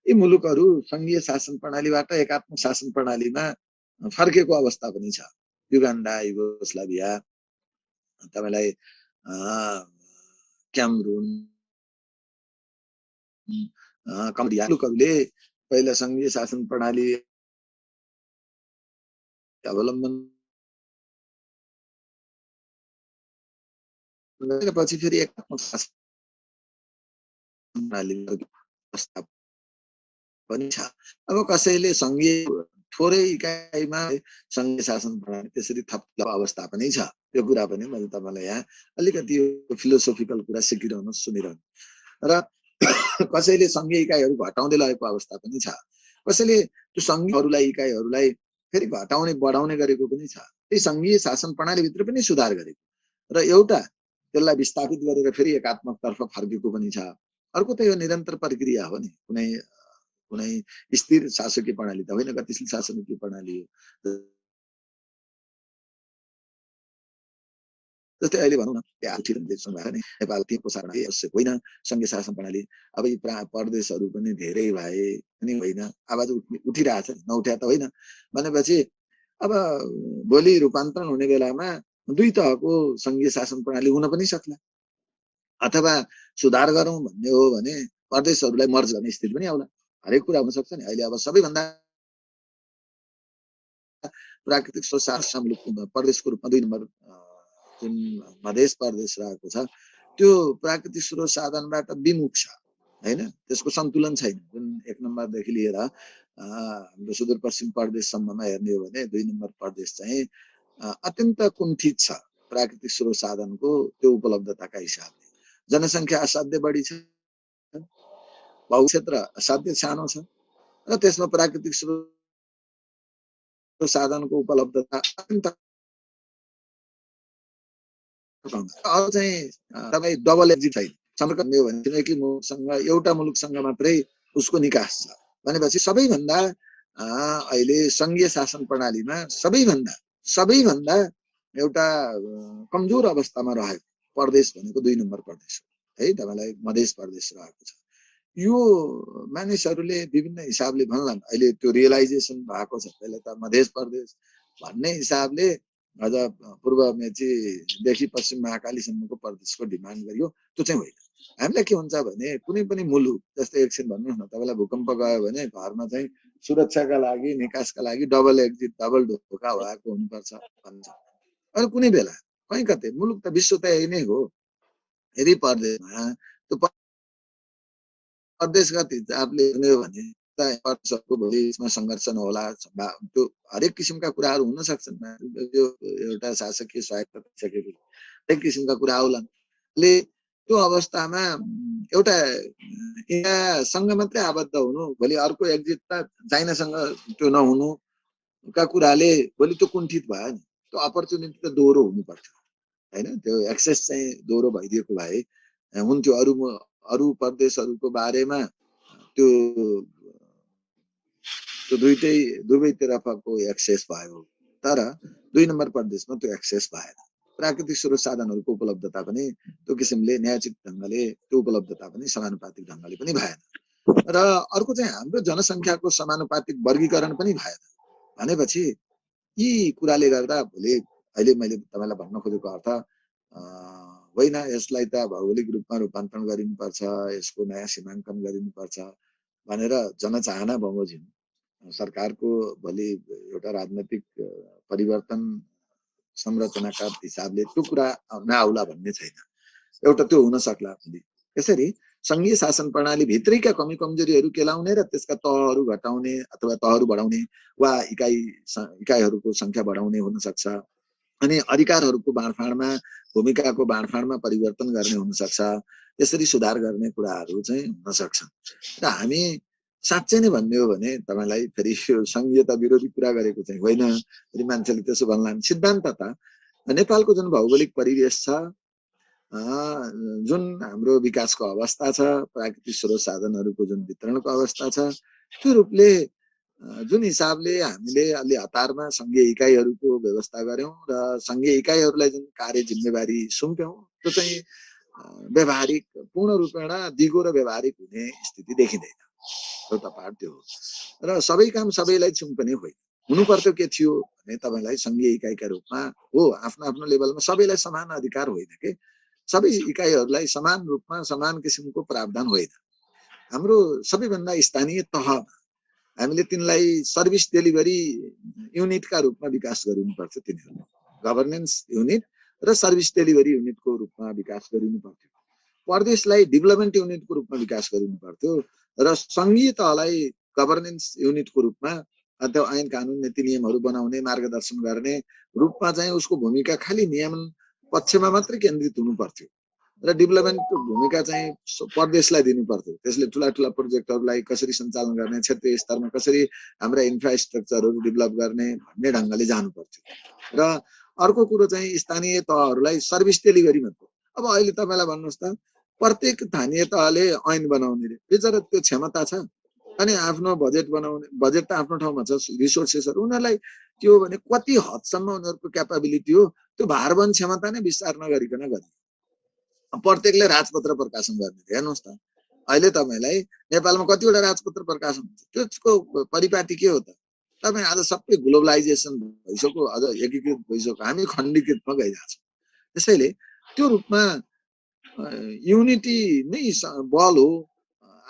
यी मुलुकहरू सङ्घीय शासन प्रणालीबाट एकात्मक शासन प्रणालीमा फर्केको अवस्था पनि छ। युगान्डा, युगोस्लाभिया, तपाईँलाई क्यामरून, कम्बोडिया मुलुकहरूले पहिला सङ्घीय शासन प्रणाली अवलम्बन पछि फेरि एकात्मक शासन प्रणाली प्रस्ताव पनि छ। अब कसैले सङ्घीय थोरै इकाइमा सङ्घीय शासन प्रणाली त्यसरी थप अवस्था पनि छ। यो कुरा पनि मैले तपाईँलाई यहाँ अलिकति यो फिलोसोफिकल कुरा सिकिरहनु, सुनिरहनु। र कसैले सङ्घीय इकाइहरू घटाउँदै लगेको अवस्था पनि छ। कसैले त्यो सङ्घीयहरूलाई इकाइहरूलाई फेरि घटाउने बढाउने गरेको पनि छ। त्यही सङ्घीय शासन प्रणालीभित्र पनि सुधार गरेको र एउटा त्यसलाई विस्थापित गरेर फेरि एकात्मकतर्फ फर्केको पनि छ। अर्को त यो निरन्तर प्रक्रिया हो नि, कुनै स्थिर शासकीय प्रणाली त होइन, गतिशील शासकीय प्रणाली हो। जस्तै अहिले भनौँ न नेपाल ती प्रसारण आवश्यक होइन सङ्घीय शासन प्रणाली। अब यी प्रदेशहरू पनि धेरै भए पनि होइन, आवाज उठिरहेछ, नउठ्या त होइन भनेपछि अब भोलि रूपान्तरण हुने बेलामा दुई तहको सङ्घीय शासन प्रणाली हुन पनि सक्ला। अथवा सुधार गरौँ भन्ने हो भने प्रदेशहरूलाई मर्ज गर्ने स्थिति पनि आउला। हरेक कुरा हुन सक्छ नि। अहिले अब सबैभन्दा प्राकृतिक स्रोत साधन प्रदेशको रूपमा 2 नम्बर जुन मधेस प्रदेश रहेको छ त्यो प्राकृतिक स्रोत साधनबाट विमुख छ होइन, त्यसको सन्तुलन छैन। जुन 1 नम्बरदेखि लिएर हाम्रो सुदूरपश्चिम प्रदेशसम्ममा हेर्ने हो भने 2 नम्बर प्रदेश चाहिँ अत्यन्त कुण्ठित छ प्राकृतिक स्रोत साधनको त्यो उपलब्धताका हिसाबले। जनसङ्ख्या असाध्य बढी छ, भौगोलिक क्षेत्र असाध्य सानो छ र त्यसमा प्राकृतिक स्रोत साधनको उपलब्धता अत्यन्त कम। अरू चाहिँ तपाईँ डबल एक्जिट छैन। सम्पर्क भयो भने छिमेकी मुलुकसँग एउटा मुलुकसँग मात्रै उसको निकास छ भनेपछि सबैभन्दा अहिले सङ्घीय शासन प्रणालीमा सबैभन्दा एउटा कमजोर अवस्थामा रहेको प्रदेश भनेको 2 नम्बर प्रदेश हो है। तपाईँलाई मधेस प्रदेश रहेको छ। यो मानिसहरूले विभिन्न हिसाबले भन्लान्, अहिले त्यो रियलाइजेसन भएको छ। पहिले त मधेस प्रदेश भन्ने हिसाबले अझ पूर्व मेचीदेखि पश्चिम महाकालीसम्मको प्रदेशको डिमान्ड गरियो, त्यो चाहिँ होइन। हामीलाई के हुन्छ भने कुनै पनि मुलुक जस्तै एकछिन भन्नुहोस् न, तपाईँलाई भूकम्प गयो भने घरमा चाहिँ सुरक्षाका लागि निकासका लागि डबल एक्जिट डबल ढोका भएको हुनुपर्छ भन्छ। अनि कुनै बेला कहीँ कतै मुलुक त विश्व त यही नै हो। यदि प्रदेशमा त्यो प्रदेशगत हिसाबले हेर्ने हो भने प्रदेशहरूको भोलि यसमा सङ्घर्ष नहोला, त्यो हरेक किसिमका कुराहरू हुन सक्छन्। यो एउटा शासकीय स्वायत्तता सकेपछि हरेक किसिमका कुरा आउलान्। त्यो अवस्थामा एउटा यहाँसँग मात्रै आबद्ध हुनु, भोलि अर्को एक्जिट त चाइनासँग त्यो नहुनुका कुराले भोलि त्यो कुण्ठित भयो नि। त्यो अपर्च्युनिटी त दोहोरो हुनु पर्थ्यो होइन। त्यो एक्सेस चाहिँ दोहोरो भइदिएको भए हुन्थ्यो। अरू प्रदेशहरूको बारेमा त्यो दुवैतिरको एक्सेस भयो, तर 2 नम्बर प्रदेशमा त्यो एक्सेस भएन। प्राकृतिक स्रोत साधनहरूको उपलब्धता पनि त्यो किसिमले न्यायोचित ढङ्गले, त्यो उपलब्धता पनि समानुपातिक ढङ्गले पनि भएन। र अर्को चाहिँ हाम्रो जनसङ्ख्याको समानुपातिक वर्गीकरण पनि भएन भनेपछि यी कुराले गर्दा भोलि अहिले मैले तपाईँलाई भन्न खोजेको अर्थ होइन, यसलाई त भौगोलिक रूपमा रूपान्तरण गरिनुपर्छ, यसको नयाँ सीमाङ्कन गरिनुपर्छ भनेर जनचाहना बमोजिम सरकारको भोलि एउटा राजनैतिक परिवर्तन संरचनाका हिसाबले त्यो कुरा नआउला भन्ने छैन। एउटा त्यो हुन सक्ला। यसरी सङ्घीय शासन प्रणाली भित्रैका कमी कमजोरीहरू केलाउने र त्यसका तहहरू घटाउने अथवा तहहरू बढाउने वा इकाइहरूको सङ्ख्या बढाउने हुन सक्छ। अनि अधिकारहरूको बाँडफाँडमा, भूमिकाको बाँडफाँडमा परिवर्तन गर्ने हुन सक्छ। यसरी सुधार गर्ने कुराहरू चाहिँ हुन सक्छन्। र हामी साँच्चै नै भन्ने हो भने तपाईँलाई फेरि सङ्घीयता विरोधी कुरा गरेको चाहिँ होइन। फेरि मान्छेले त्यसो भन्लान्। सिद्धान्ततः नेपालको जुन भौगोलिक परिवेश छ, जुन हाम्रो विकासको अवस्था छ, प्राकृतिक स्रोत साधनहरूको जुन वितरणको अवस्था छ, त्यो रूपले जुन हिसाबले हामीले अलि हतारमा सङ्घीय इकाइहरूको व्यवस्था गर्यौँ र सङ्घीय इकाइहरूलाई जुन कार्य जिम्मेवारी सुम्प्यौँ, त्यो चाहिँ व्यावहारिक पूर्ण रूपेण दिगो र व्यावहारिक हुने स्थिति देखिँदैन। एउटा पार्ट त्यो हो। र सबै काम सबैलाई सुम्पने होइन। हुनु पर्थ्यो के थियो भने तपाईँलाई सङ्घीय इकाइका रूपमा हो, आफ्नो आफ्नो लेभलमा सबैलाई समान अधिकार होइन के, सबै इकाइहरूलाई समान रूपमा समान किसिमको प्रावधान होइन। हाम्रो सबैभन्दा स्थानीय तहमा हामीले तिनलाई सर्भिस डेलिभरी युनिटका रूपमा विकास गरिनुपर्छ। तिनीहरू गभर्नेन्स युनिट र सर्भिस डेलिभरी युनिटको रूपमा विकास गरिनु पर्थ्यो। प्रदेशलाई डेभलपमेन्ट युनिटको रूपमा विकास गरिनु पर्थ्यो र सङ्घीय तहलाई गभर्नेन्स युनिटको रूपमा त्यो ऐन कानुन नीति नियमहरू बनाउने, मार्गदर्शन गर्ने रूपमा चाहिँ उसको भूमिका खालि नियमन पक्षमा मात्रै केन्द्रित हुनु पर्थ्यो र डेभलपमेन्टको भूमिका चाहिँ प्रदेशलाई दिनु पर्थ्यो। त्यसले ठुला ठुला प्रोजेक्टहरूलाई कसरी सञ्चालन गर्ने, क्षेत्रीय स्तरमा कसरी हाम्रा इन्फ्रास्ट्रक्चरहरू डेभलप गर्ने भन्ने ढङ्गले जानु पर्थ्यो। र अर्को कुरो चाहिँ स्थानीय तहहरूलाई सर्भिस डेलिभरी मात्रै। अब अहिले तपाईँलाई भन्नुहोस् त, प्रत्येक स्थानीय तहले ऐन बनाउने रे बिचरा त्यो क्षमता छ अनि आफ्नो बजेट बनाउने, बजेट त आफ्नो ठाउँमा छ, रिसोर्सेसहरू उनीहरूलाई त्यो भने कति हदसम्म उनीहरूको क्यापाबिलिटी हो त्यो भारवन क्षमता नै विस्तार नगरिकन गर्ने। प्रत्येकले राजपत्र प्रकाशन गर्ने। हेर्नुहोस् त अहिले तपाईँलाई नेपालमा कतिवटा राजपत्र प्रकाशन हुन्छ, त्यसको परिपाटी के हो त? तपाईँ आज सबै ग्लोबलाइजेसन भइसक्यो, अझ एकीकृत भइसक्यो, हामी खण्डीकृतमा गइरहेको छौँ। त्यसैले त्यो रूपमा युनिटी नै बल हो।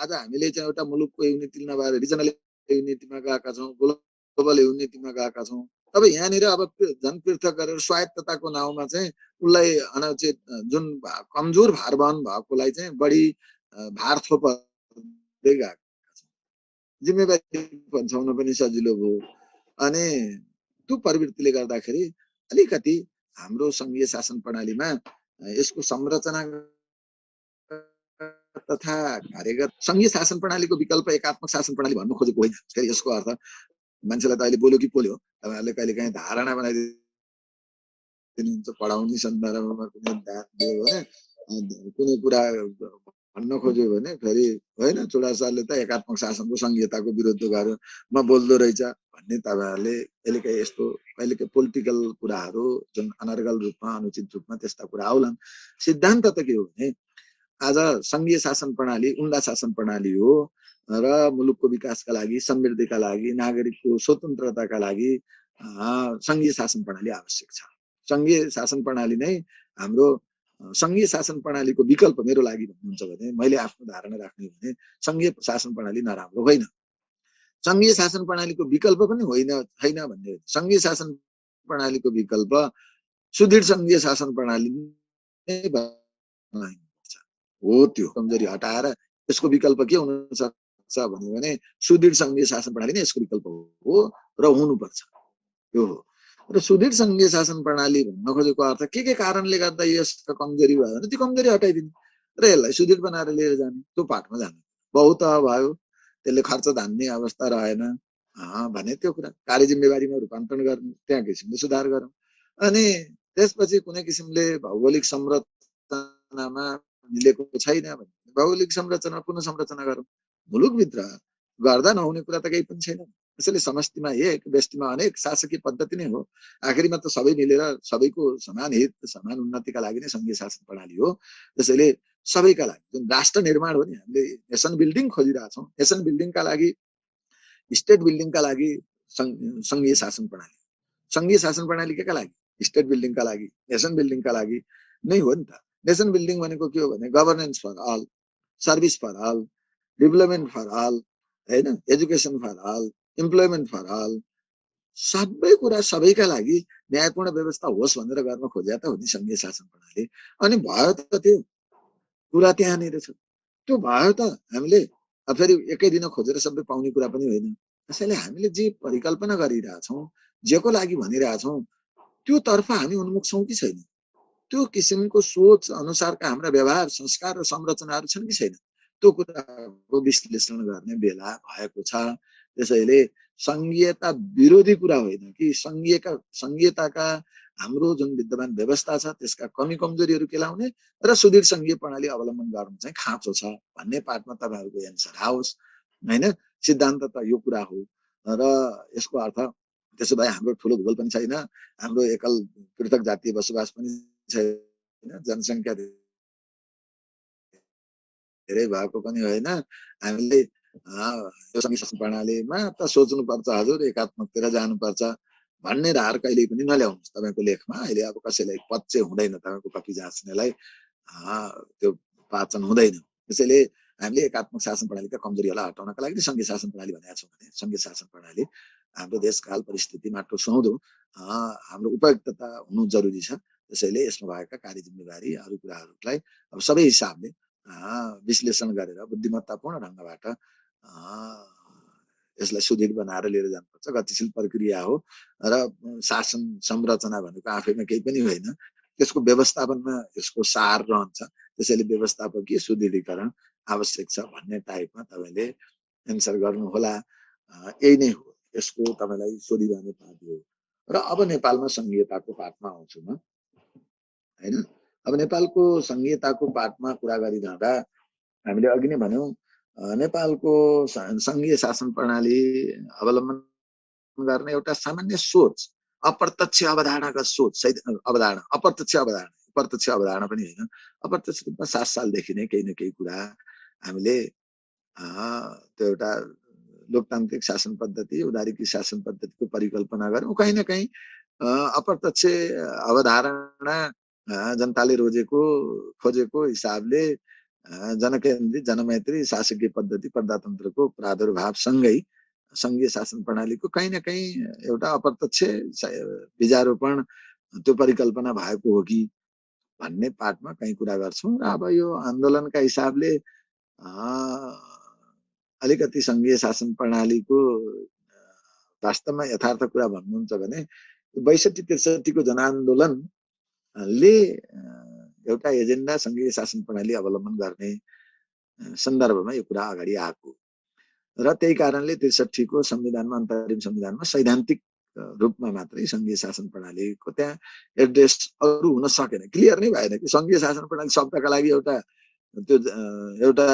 आज हामीले चाहिँ एउटा मुलुकको युनिटी नभएर रिजनल युनिटीमा गएका छौँ, ग्लोबल युनिटीमा गएका छौँ। अब यहाँनिर अब झन् पृथक गरेर स्वायत्तताको नाउँमा चाहिँ उसलाई अनाउचित जुन कमजोर भार वहन भएकोलाई चाहिँ बढी भार थोपर्दै गएका छौँ। जिम्मेवारी पन्छाउन पनि सजिलो भयो। अनि त्यो प्रवृत्तिले गर्दाखेरि अलिकति हाम्रो सङ्घीय शासन प्रणालीमा यसको संरचना तथा कार्यगत संघीय शासन प्रणालीको विकल्प एकात्मक शासन प्रणाली भन्नु खोजेको होइन। फेरि यसको अर्थ मान्छेलाई त अहिले बोल्यो कि पोल्यो, तपाईँहरूले कहिले काहीँ धारणा बनाइदिनुहुन्छ पढाउने सन्दर्भमा कुनै दियो भने कुनै कुरा भन्न खोज्यो भने फेरि होइन चुडासारले त एकात्मक शासनको संहिताको विरुद्ध गर्यो म बोल्दो रहेछ भन्ने तपाईँहरूले कहिलेकाहीँ यस्तो कहिलेकाहीँ पोलिटिकल कुराहरू जुन अनर्गल रूपमा अनुचित रूपमा त्यस्ता कुरा आउलान्। सिद्धान्त त के हो भने आज संघीय शासन प्रणाली उन्डा शासन प्रणाली हो र मुलुकको विकासका लागि समृद्धिका लागि नागरिकको स्वतन्त्रताका लागि संघीय शासन प्रणाली आवश्यक छ। संघीय शासन प्रणाली नै हाम्रो संघीय शासन प्रणालीको विकल्प मेरो लागि भन्नुहुन्छ भने मैले आफ्नो धारणा राख्ने भने संघीय शासन प्रणाली नराम्रो होइन, संघीय शासन प्रणालीको विकल्प पनि होइन छैन भन्ने। संघीय शासन प्रणालीको विकल्प सुदृढ संघीय शासन प्रणाली हो। त्यो कमजोरी हटाएर यसको विकल्प के हुन सक्छ भने सुदृढ संघीय शासन प्रणाली नै यसको विकल्प हो र हुनुपर्छ। यो हो र सुदृढ संघीय शासन प्रणाली भन्न खोजेको अर्थ के कारणले गर्दा यसको कमजोरी भयो भने त्यो कमजोरी हटाइदिने र यसलाई सुदृढ बनाएर लिएर जाने, त्यो पाठमा जाने। बहुत भयो त्यसले खर्च धान्ने अवस्था रहेन भने त्यो कुरा कार्य जिम्मेवारीमा रूपान्तरण गर्ने, त्यहाँ किसिमले सुधार गरौँ। अनि त्यसपछि कुनै किसिमले भौगोलिक संरचनामा मिलेको छैन भने भौगोलिक संरचना पुनः संरचना गरौँ। मुलुकभित्र गर्दा नहुने कुरा त केही पनि छैन। त्यसैले समष्टिमा एक व्यष्टिमा अनेक शासकीय पद्धति नै हो। आखिरीमा त सबै मिलेर सबैको समान हित समान उन्नतिका लागि नै संघीय शासन प्रणाली हो। त्यसैले सबैका लागि जुन राष्ट्र निर्माण हो नि, हामीले नेसन बिल्डिङ खोजिरहेछौँ, नेसन बिल्डिङका लागि स्टेट बिल्डिङका लागि संघीय शासन प्रणाली, संघीय शासन प्रणाली केका लागि स्टेट बिल्डिङका लागि नेसन बिल्डिङका लागि नै हो नि त। नेसन बिल्डिङ भनेको के हो भने governance for all, service for all, development for all, होइन education for all, employment for all, सबै कुरा सबैका लागि न्यायपूर्ण व्यवस्था होस् भनेर गर्न खोजे त हो नि संघीय शासन प्रणाली। अनि भयो त त्यो कुरा त्यहाँनिर छ, त्यो भयो त हामीले फेरि एकै दिन खोजेर सबै पाउने कुरा पनि होइन। त्यसैले हामीले जे परिकल्पना गरिरहेछौँ, जेको लागि भनिरहेछौँ त्यो तर्फ हामी उन्मुख छौँ कि छैन, त्यो किसिमको सोच अनुसारका हाम्रा व्यवहार संस्कार र संरचनाहरू छन् कि छैन, त्यो कुराको विश्लेषण गर्ने बेला भएको छ। त्यसैले संघीयता विरोधी कुरा होइन कि संघीयताका हाम्रो जुन विद्यमान व्यवस्था छ त्यसका कमी कमजोरीहरू केलाउने र सुदृढ संघीय प्रणाली अवलम्बन गर्नु चाहिँ खाँचो छ भन्ने पाठमा तपाईँहरूको एन्सर आओस् होइन। सिद्धान्त त यो कुरा हो र यसको अर्थ त्यसो भए हाम्रो ठुलो भूगोल पनि छैन, हाम्रो एकल पृथक जातीय बसोबास पनि छैन, जनसङ्ख्या धेरै भएको पनि होइन। हामीले यो संघीय शासन प्रणालीमा त सोच्नुपर्छ हजुर एकात्मकतिर जानुपर्छ भन्ने धार कहिले पनि नल्याउनुहोस् तपाईँको लेखमा। अहिले अब कसैलाई पच्चे हुँदैन तपाईँको कपी जाँच्नेलाई, त्यो वाचन हुँदैन। त्यसैले हामीले एकात्मक शासन प्रणालीका कमजोरीहरूलाई हटाउनका लागि संघीय शासन प्रणाली भनेका छौँ भने संघीय शासन प्रणाली हाम्रो देशकाल परिस्थिति माटो सुहाउँदो हाम्रो उपयुक्तता हुनु जरुरी छ। त्यसैले यसमा भएका कार्य जिम्मेवारी अरू कुराहरूलाई अब सबै हिसाबले विश्लेषण गरेर बुद्धिमत्तापूर्ण ढङ्गबाट यसलाई सुदृढ बनाएर लिएर जानुपर्छ। गतिशील प्रक्रिया हो र शासन संरचना भनेको आफैमा केही पनि होइन, त्यसको व्यवस्थापनमा यसको सार रहन्छ। त्यसैले व्यवस्थापकीय सुदृढीकरण आवश्यक छ भन्ने टाइपमा तपाईँले एन्सर गर्नुहोला। यही नै हो यसको तपाईँलाई सोधिरहने पाठ हो। र अब नेपालमा संघीयताको पाठमा आउँछु म होइन। अब नेपालको संघीयताको पाठमा कुरा गरिरहँदा हामीले अघि नै भन्यौँ नेपालको संघीय शासन प्रणाली अवलम्बन गर्ने एउटा सामान्य सोच, अप्रत्यक्ष अवधारणागत सोच, अवधारणा अप्रत्यक्ष अवधारणा, प्रत्यक्ष अवधारणा पनि होइन, अप्रत्यक्ष रूपमा 7 सालदेखि नै केही न केही कुरा हामीले त्यो एउटा लोकतान्त्रिक शासन पद्धति उदारीकृत शासन पद्धतिको परिकल्पना गऱ्यौँ। कहीँ न कहीँ अप्रत्यक्ष अवधारणा जनताले रोजेको खोजेको हिसाबले जनकेन्द्रित जनमैत्री शासकीय पद्धति प्रजातन्त्रको प्रादुर्भावसँगै संघीय शासन प्रणालीको कहीँ न कहीँ एउटा अप्रत्यक्ष बीजारोपण त्यो परिकल्पना भएको हो कि भन्ने पाठमा कहीँ कुरा गर्छौँ। र अब यो आन्दोलनका हिसाबले अलिकति संघीय शासन प्रणालीको वास्तवमा यथार्थ कुरा भन्नुहुन्छ भने 62-63 को जनआन्दोलनले एउटा एजेन्डा संघीय शासन प्रणाली अवलम्बन गर्ने सन्दर्भमा यो कुरा अगाडि आएको र त्यही कारणले ६३ को संविधानमा अन्तरिम संविधानमा सैद्धान्तिक रूपमा मात्रै संघीय शासन प्रणालीको त्यहाँ एड्रेस अरू हुन सकेन, क्लियर नै भएन कि संघीय शासन प्रणाली शब्दका लागि एउटा त्यो एउटा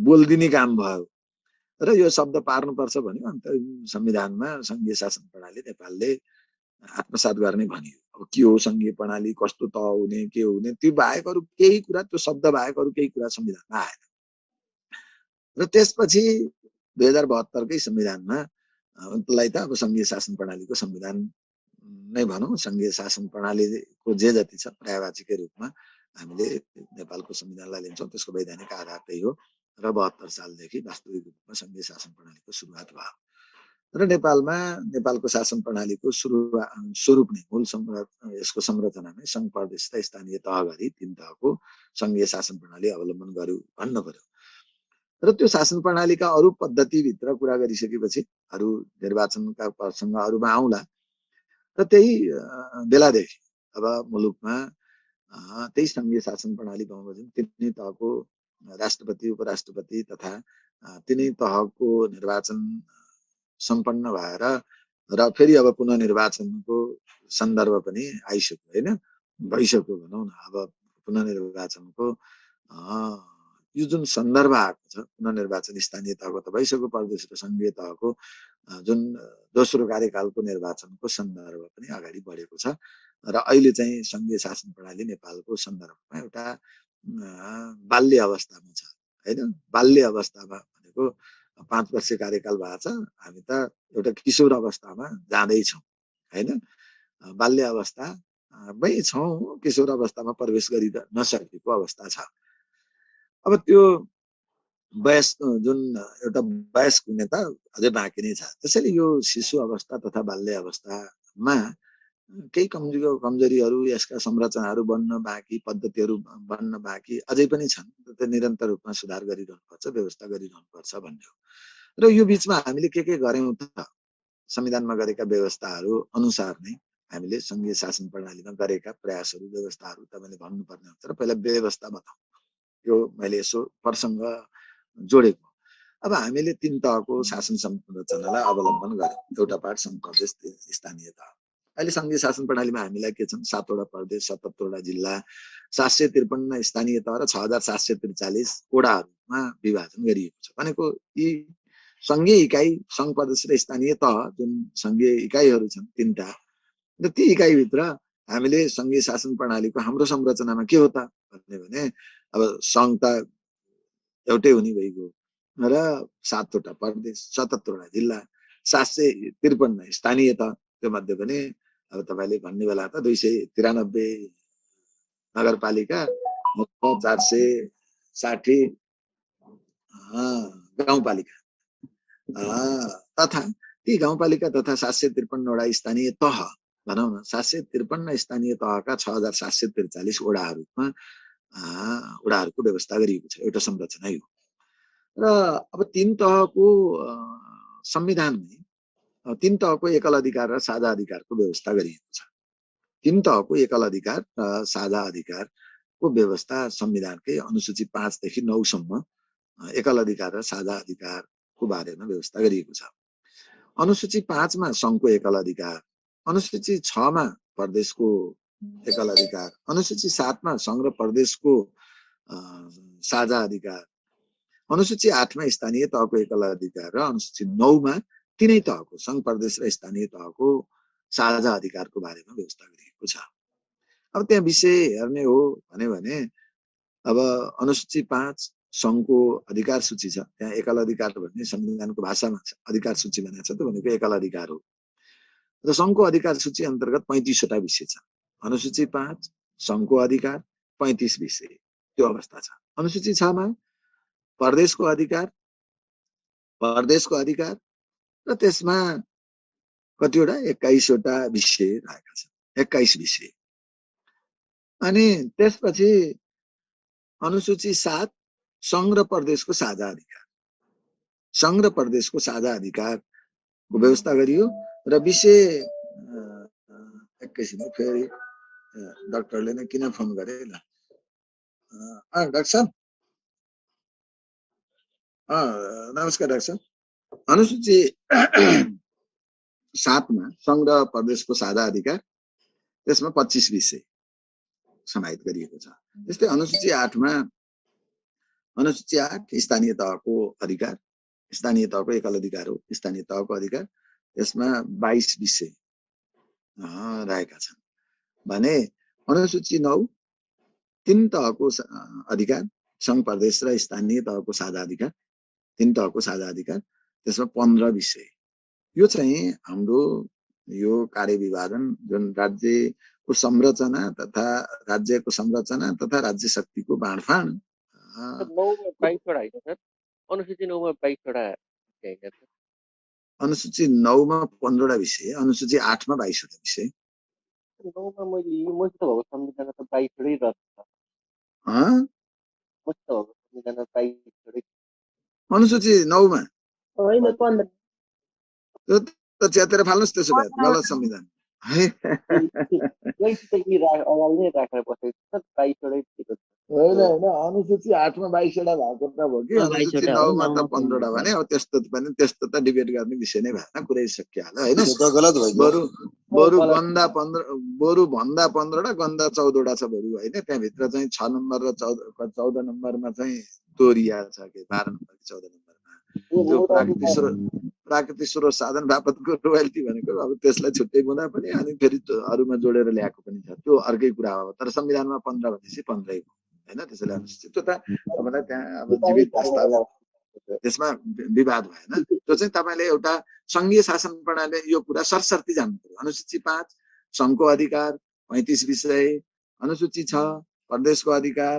बोलिदिने काम भयो र यो शब्द पार्नुपर्छ भन्यो। अन्तरिम संविधानमा संघीय शासन प्रणाली नेपालले आत्मसात गर्ने भनियो। अब के हो संघीय प्रणाली, कस्तो तह हुने, के हुने, त्यो बाहेक अरू केही कुरा, त्यो शब्द बाहेक अरू केही कुरा संविधानमा आएन। र त्यसपछि 2072 कै संविधानमा लाई त अब संघीय शासन प्रणालीको संविधान नै भनौँ, संघीय शासन प्रणालीको जे जति छ पर्यायवाचीकै रूपमा हामीले नेपालको संविधानलाई लिन्छौँ, त्यसको वैधानिक आधार त्यही हो र 72 सालदेखि वास्तविक रूपमा संघीय शासन प्रणालीको सुरुवात भयो र नेपालमा नेपालको शासन प्रणालीको स्वरूप नै मूल यसको संरचना नै संघ प्रदेश र स्थानीय तह गरी 3 तहको संघीय शासन प्रणाली अवलम्बन गर्यो भन्न पर्यो। र त्यो शासन प्रणालीका अरू पद्धतिभित्र कुरा गरिसकेपछि अरू निर्वाचनका प्रसङ्ग अरूमा आउँला र त्यही बेलादेखि अब मुलुकमा त्यही संघीय शासन प्रणाली बमोजिम तिनै तहको राष्ट्रपति, उपराष्ट्रपति तथा तिनै तहको निर्वाचन सम्पन्न भएर र फेरि अब पुनर्निर्वाचनको सन्दर्भ पनि आइसक्यो होइन, भइसक्यो भनौँ न। अब पुनर्निर्वाचनको यो जुन सन्दर्भ आएको छ, पुनर्निर्वाचन स्थानीय तहको त भइसक्यो, प्रदेश र संघीय तहको जुन दोस्रो कार्यकालको निर्वाचनको सन्दर्भ पनि अगाडि बढेको छ र अहिले चाहिँ संघीय शासन प्रणाली नेपालको सन्दर्भमा एउटा बाल्य अवस्थामा छ होइन। बाल्य अवस्थामा भनेको 5 वर्ष कार्यकाल भएको छ, हामी त एउटा किशोर अवस्थामा जाँदैछौँ होइन, बाल्य अवस्थामै छौँ, किशोर अवस्थामा प्रवेश गरि नसकेको अवस्था छ। अब त्यो वयस्क जुन एउटा वयस्क हुने त अझै बाँकी नै छ। त्यसैले यो शिशु अवस्था तथा बाल्य अवस्थामा केही कमजोरीहरू, यसका संरचनाहरू बन्न बाँकी, पद्धतिहरू बन्न बाँकी अझै पनि छन्। त्यो निरन्तर रूपमा सुधार गरिरहनुपर्छ, व्यवस्था गरिरहनुपर्छ भन्ने हो। र यो बिचमा हामीले के गर्यौँ त, संविधानमा गरेका व्यवस्थाहरू अनुसार नै हामीले संघीय शासन प्रणालीमा गरेका प्रयासहरू, व्यवस्थाहरू तपाईँले भन्नुपर्ने हुन्छ र पहिला व्यवस्था बताउँ, यो मैले यसो प्रसङ्ग जोडेको। अब हामीले 3 तहको शासन संरचनालाई अवलम्बन गर्यौँ। एउटा पार्ट संघ प्रदेश स्थानीय तह। अहिले संघीय शासन प्रणालीमा हामीलाई के छन्, 7 वटा प्रदेश, 77 वटा जिल्ला, 753 स्थानीय तह र 6743 वडाहरूमा विभाजन गरिएको छ। भनेको यी संघीय इकाइ, संघ प्रदेश र स्थानीय तह जुन संघीय इकाइहरू छन् 3टा, र ती इकाइभित्र हामीले संघीय शासन प्रणालीको हाम्रो संरचनामा के हो त भने अब संघ त एउटै हुने भइगयो र 7 वटा प्रदेश, 77 वटा जिल्ला, 753 स्थानीय तह, त्यो मध्ये पनि अब तपाईँले भन्ने बेला त 293 नगरपालिका, 460 गाउँपालिका तथा ती गाउँपालिका तथा 753 वटा स्थानीय तह भनौँ न, 753 स्थानीय तहका 6743 वडाहरूमा वडाहरूको व्यवस्था गरिएको छ, एउटा संरचना यो। र अब 3 तहको संविधानमै 3 तहको एकल अधिकार र साझा अधिकारको व्यवस्था गरिएको छ। 3 तहको एकल अधिकार र साझा अधिकारको व्यवस्था संविधानकै अनुसूची 5 देखि 9 सम्म एकल अधिकार र साझा अधिकारको बारेमा व्यवस्था गरिएको छ। अनुसूची 5 मा संघको एकल अधिकार, अनुसूची 6 मा प्रदेशको एकल अधिकार, अनुसूची 7 मा संघ र प्रदेशको साझा अधिकार, अनुसूची 8 मा स्थानीय तहको एकल अधिकार र अनुसूची 9 मा तिनै तहको संघ प्रदेश र स्थानीय तहको साझा अधिकारको बारेमा व्यवस्था गरिएको छ। अब त्यहाँ विषय हेर्ने हो भने अब अनुसूची 5 संघको अधिकार सूची छ, त्यहाँ एकल अधिकार भन्ने संविधानको भाषामा अधिकार सूची भनेको छ, त्यो भनेको एकल अधिकार हो। र संघको अधिकार सूची अन्तर्गत 35 वटा विषय छ। अनुसूची 5 संघको अधिकार 35 विषय, त्यो अवस्था छ। अनुसूची 6 मा प्रदेशको अधिकार र त्यसमा कतिवटा 21 वटा विषय रहेका छन्, 21 विषय। अनि त्यसपछि अनुसूची 7 संघ र प्रदेशको साझा अधिकार, संघ र प्रदेशको साझा अधिकारको व्यवस्था गरियो र विषय एकैछिन फेरि डाक्टरले नै किन फोन गरे ल, डाक्टर साहब नमस्कार डाक्टर साहब। अनुसूची 7 मा संघ र प्रदेशको साझा अधिकार, त्यसमा 25 विषय समाहित गरिएको छ। त्यस्तै अनुसूची 8 मा अनुसूची 8 स्थानीय तहको अधिकार, स्थानीय तहको एकल अधिकार हो, स्थानीय तहको अधिकार, त्यसमा 22 विषय रहेका छन् भने अनुसूची 9 तीन तहको अधिकार, संघ प्रदेश र स्थानीय तहको साझा अधिकार, तीन तहको साझा अधिकार, त्यसमा 15 विषय। यो चाहिँ हाम्रो यो कार्यविभाजन जुन राज्यको संरचना तथा राज्यको संरचना तथा राज्य शक्तिको बाँडफाँड। 9 मा 22 वटा हैन सर? अनुसूची 9 मा 22 वटा हैन सर? अनुसूची 9 मा 15 वटा विषय, अनुसूची 8 मा 22 वटा विषय। 9 मा मैले मसित भएको संविधान त 22 वटै रद्द छ। मसित भएको संविधान 22 वटै। अनुसूची 9 मा होइन 15 त्यो त च्यातेर फाल्नुस्, त्यसो भए गलत संविधान है। अगाडि नै राखेर बसेको छ 22 वटै दिएको छ। होइन अनुसूची 8 मा 22 वटा भएको त हो कि अनुसूची 9 मा त 15 वटा भने अब त्यस्तो त डिबेट गर्ने विषय नै भएन, कुरै सकिहाल्यो हैन। त्यो त गलत भयो। बरु भन्दा 15 वटा गन्दा 14 वटा छ बरु हैन। त्यहाँभित्र चाहिँ 6 नम्बर र 14 नम्बरमा चाहिँ तोरिया छ के 12 नम्बर 14 नम्बरमा त्यो प्राकृतिक स्रोत साधन बापतको रोयल्टी भनेको अब त्यसलाई छुट्टै बुँदा पनि अनि फेरि अरूमा जोडेर ल्याएको पनि छ, त्यो अर्कै कुरा हो। तर संविधानमा 15 भनेपछि 15 हो हैन। त्यसैले त्यो त तपाईलाई त्यहाँ अब जीवित दस्तावेज, त्यसमा विवाद भएन। त्यो चाहिँ तपाईले एउटा संघीय शासन प्रणाली यो कुरा सरसर्ती जान्नु पर्यो। अनुसूची 5 संघको अधिकार 35 विषय, अनुसूची 6 प्रदेशको अधिकार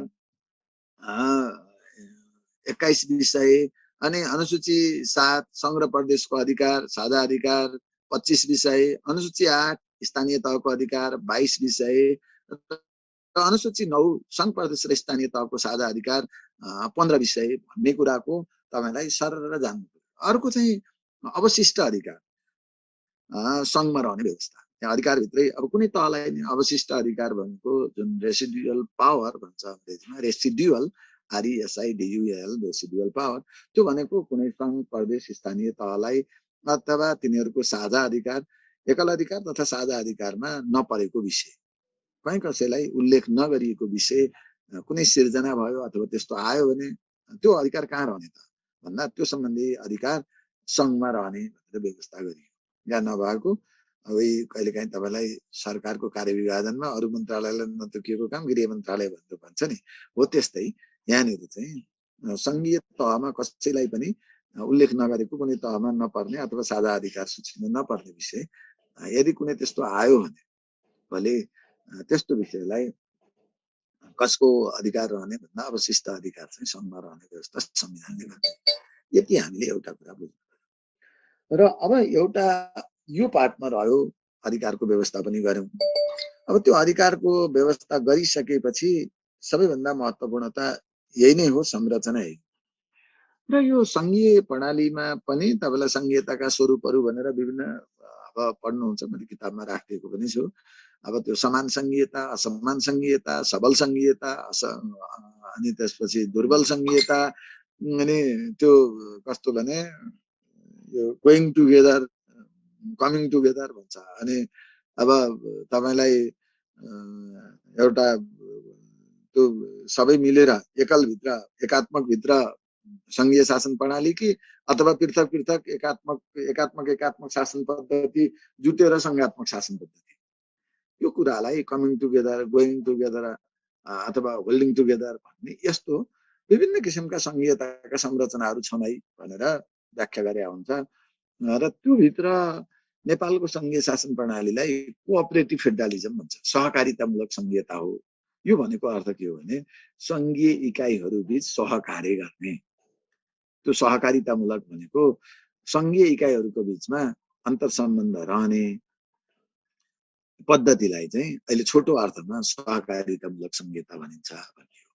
21 विषय, अनि अनुसूची 7 संघ र प्रदेशको अधिकार साझा अधिकार 25 विषय, अनुसूची 8 स्थानीय तहको अधिकार 22 विषय, र अनुसूची 9 संघ प्रदेश र स्थानीय तहको साझा अधिकार 15 विषय भन्ने कुराको तपाईलाई सरर जान्नु पर्यो। अर्को चाहिँ अवशिष्ट अधिकार, संघमा रहने व्यवस्था। यहाँ अधिकारभित्रै अब कुनै तहलाई नि अवशिष्ट अधिकार भनेको जुन रेसिडुअल पावर भन्छ अङ्ग्रेजीमा, रेसिडुअल RESIDUAL रेसिडुअल पावर, त्यो भनेको कुनै संघ प्रदेश स्थानीय तहलाई अथवा तिनीहरूको साझा अधिकार, एकल अधिकार तथा साझा अधिकारमा नपरेको विषय, कहीँ कसैलाई उल्लेख नगरिएको विषय कुनै सिर्जना भयो अथवा त्यस्तो आयो भने त्यो अधिकार कहाँ रहने त भन्दा त्यो सम्बन्धी अधिकार संघमा रहने भनेर व्यवस्था गरियो। या नभएको अब कहिलेकाहीँ तपाईँलाई सरकारको कार्यविभाजनमा अरू मन्त्रालयलाई नतोकिएको काम गृह मन्त्रालय भनेर भन्छ नि, हो त्यस्तै यहाँनिर चाहिँ संघीय तहमा कसैलाई पनि उल्लेख नगरेको कुनै तहमा नपर्ने अथवा साझा अधिकार सूचीमा नपर्ने विषय यदि कुनै त्यस्तो आयो भने भले त्यस्तो विषयलाई कसको अधिकार रहने भन्दा अवशिष्ट अधिकार चाहिँ संघमा रहने व्यवस्था संविधानले गर्छ। यति हामीले एउटा कुरा बुझ्नु पर्यो। र अब एउटा यो पार्टमा रह्यो अधिकारको व्यवस्था पनि गर्यौं। अब त्यो अधिकारको व्यवस्था गरिसकेपछि सबैभन्दा महत्त्वपूर्ण त यही नै हो, संरचना यही। र यो संघीय प्रणालीमा पनि तपाईलाई संघीयताका स्वरूपहरू भनेर विभिन्न अब पढ्नुहुन्छ, मैले किताबमा राखिएको पनि छु। अब त्यो समान संघीयता, असमान संघीयता, सबल संघीयता, अनि त्यसपछि दुर्बल संघीयता, अनि त्यो कस्तो भने यो गोइङ टुगेदर, कमिङ टुगेदर भन्छ। अनि अब तपाईलाई एउटा त्यो सबै मिलेर एकल भित्र एकात्मक भित्र संघीय शासन प्रणाली कि अथवा पृथक पृथक एकात्मक शासन पद्धति जुटेर संघात्मक शासन पद्धति, यो कुरालाई कमिङ टुगेदर, गोइङ टुगेदर अथवा होल्डिङ टुगेदर भन्ने यस्तो विभिन्न किसिमका संघीयताका संरचनाहरू छन् है भनेर व्याख्या गरे हुन्छ। र त्यो भित्र नेपालको संघीय शासन प्रणालीलाई कोअपरेटिभ फेडरलिजम भन्छ, सहकारितामूलक संघीयता हो। यो भनेको अर्थ के हो भने संघीय इकाइहरू बीच सहकार्य गर्ने, त्यो सहकारितामूलक भनेको संघीय इकाइहरूको बीचमा अन्तर सम्बन्ध रहने पद्धतिलाई चाहिँ अहिले छोटो अर्थमा सहकारितामूलक संघीयता भनिन्छ भन्ने हो।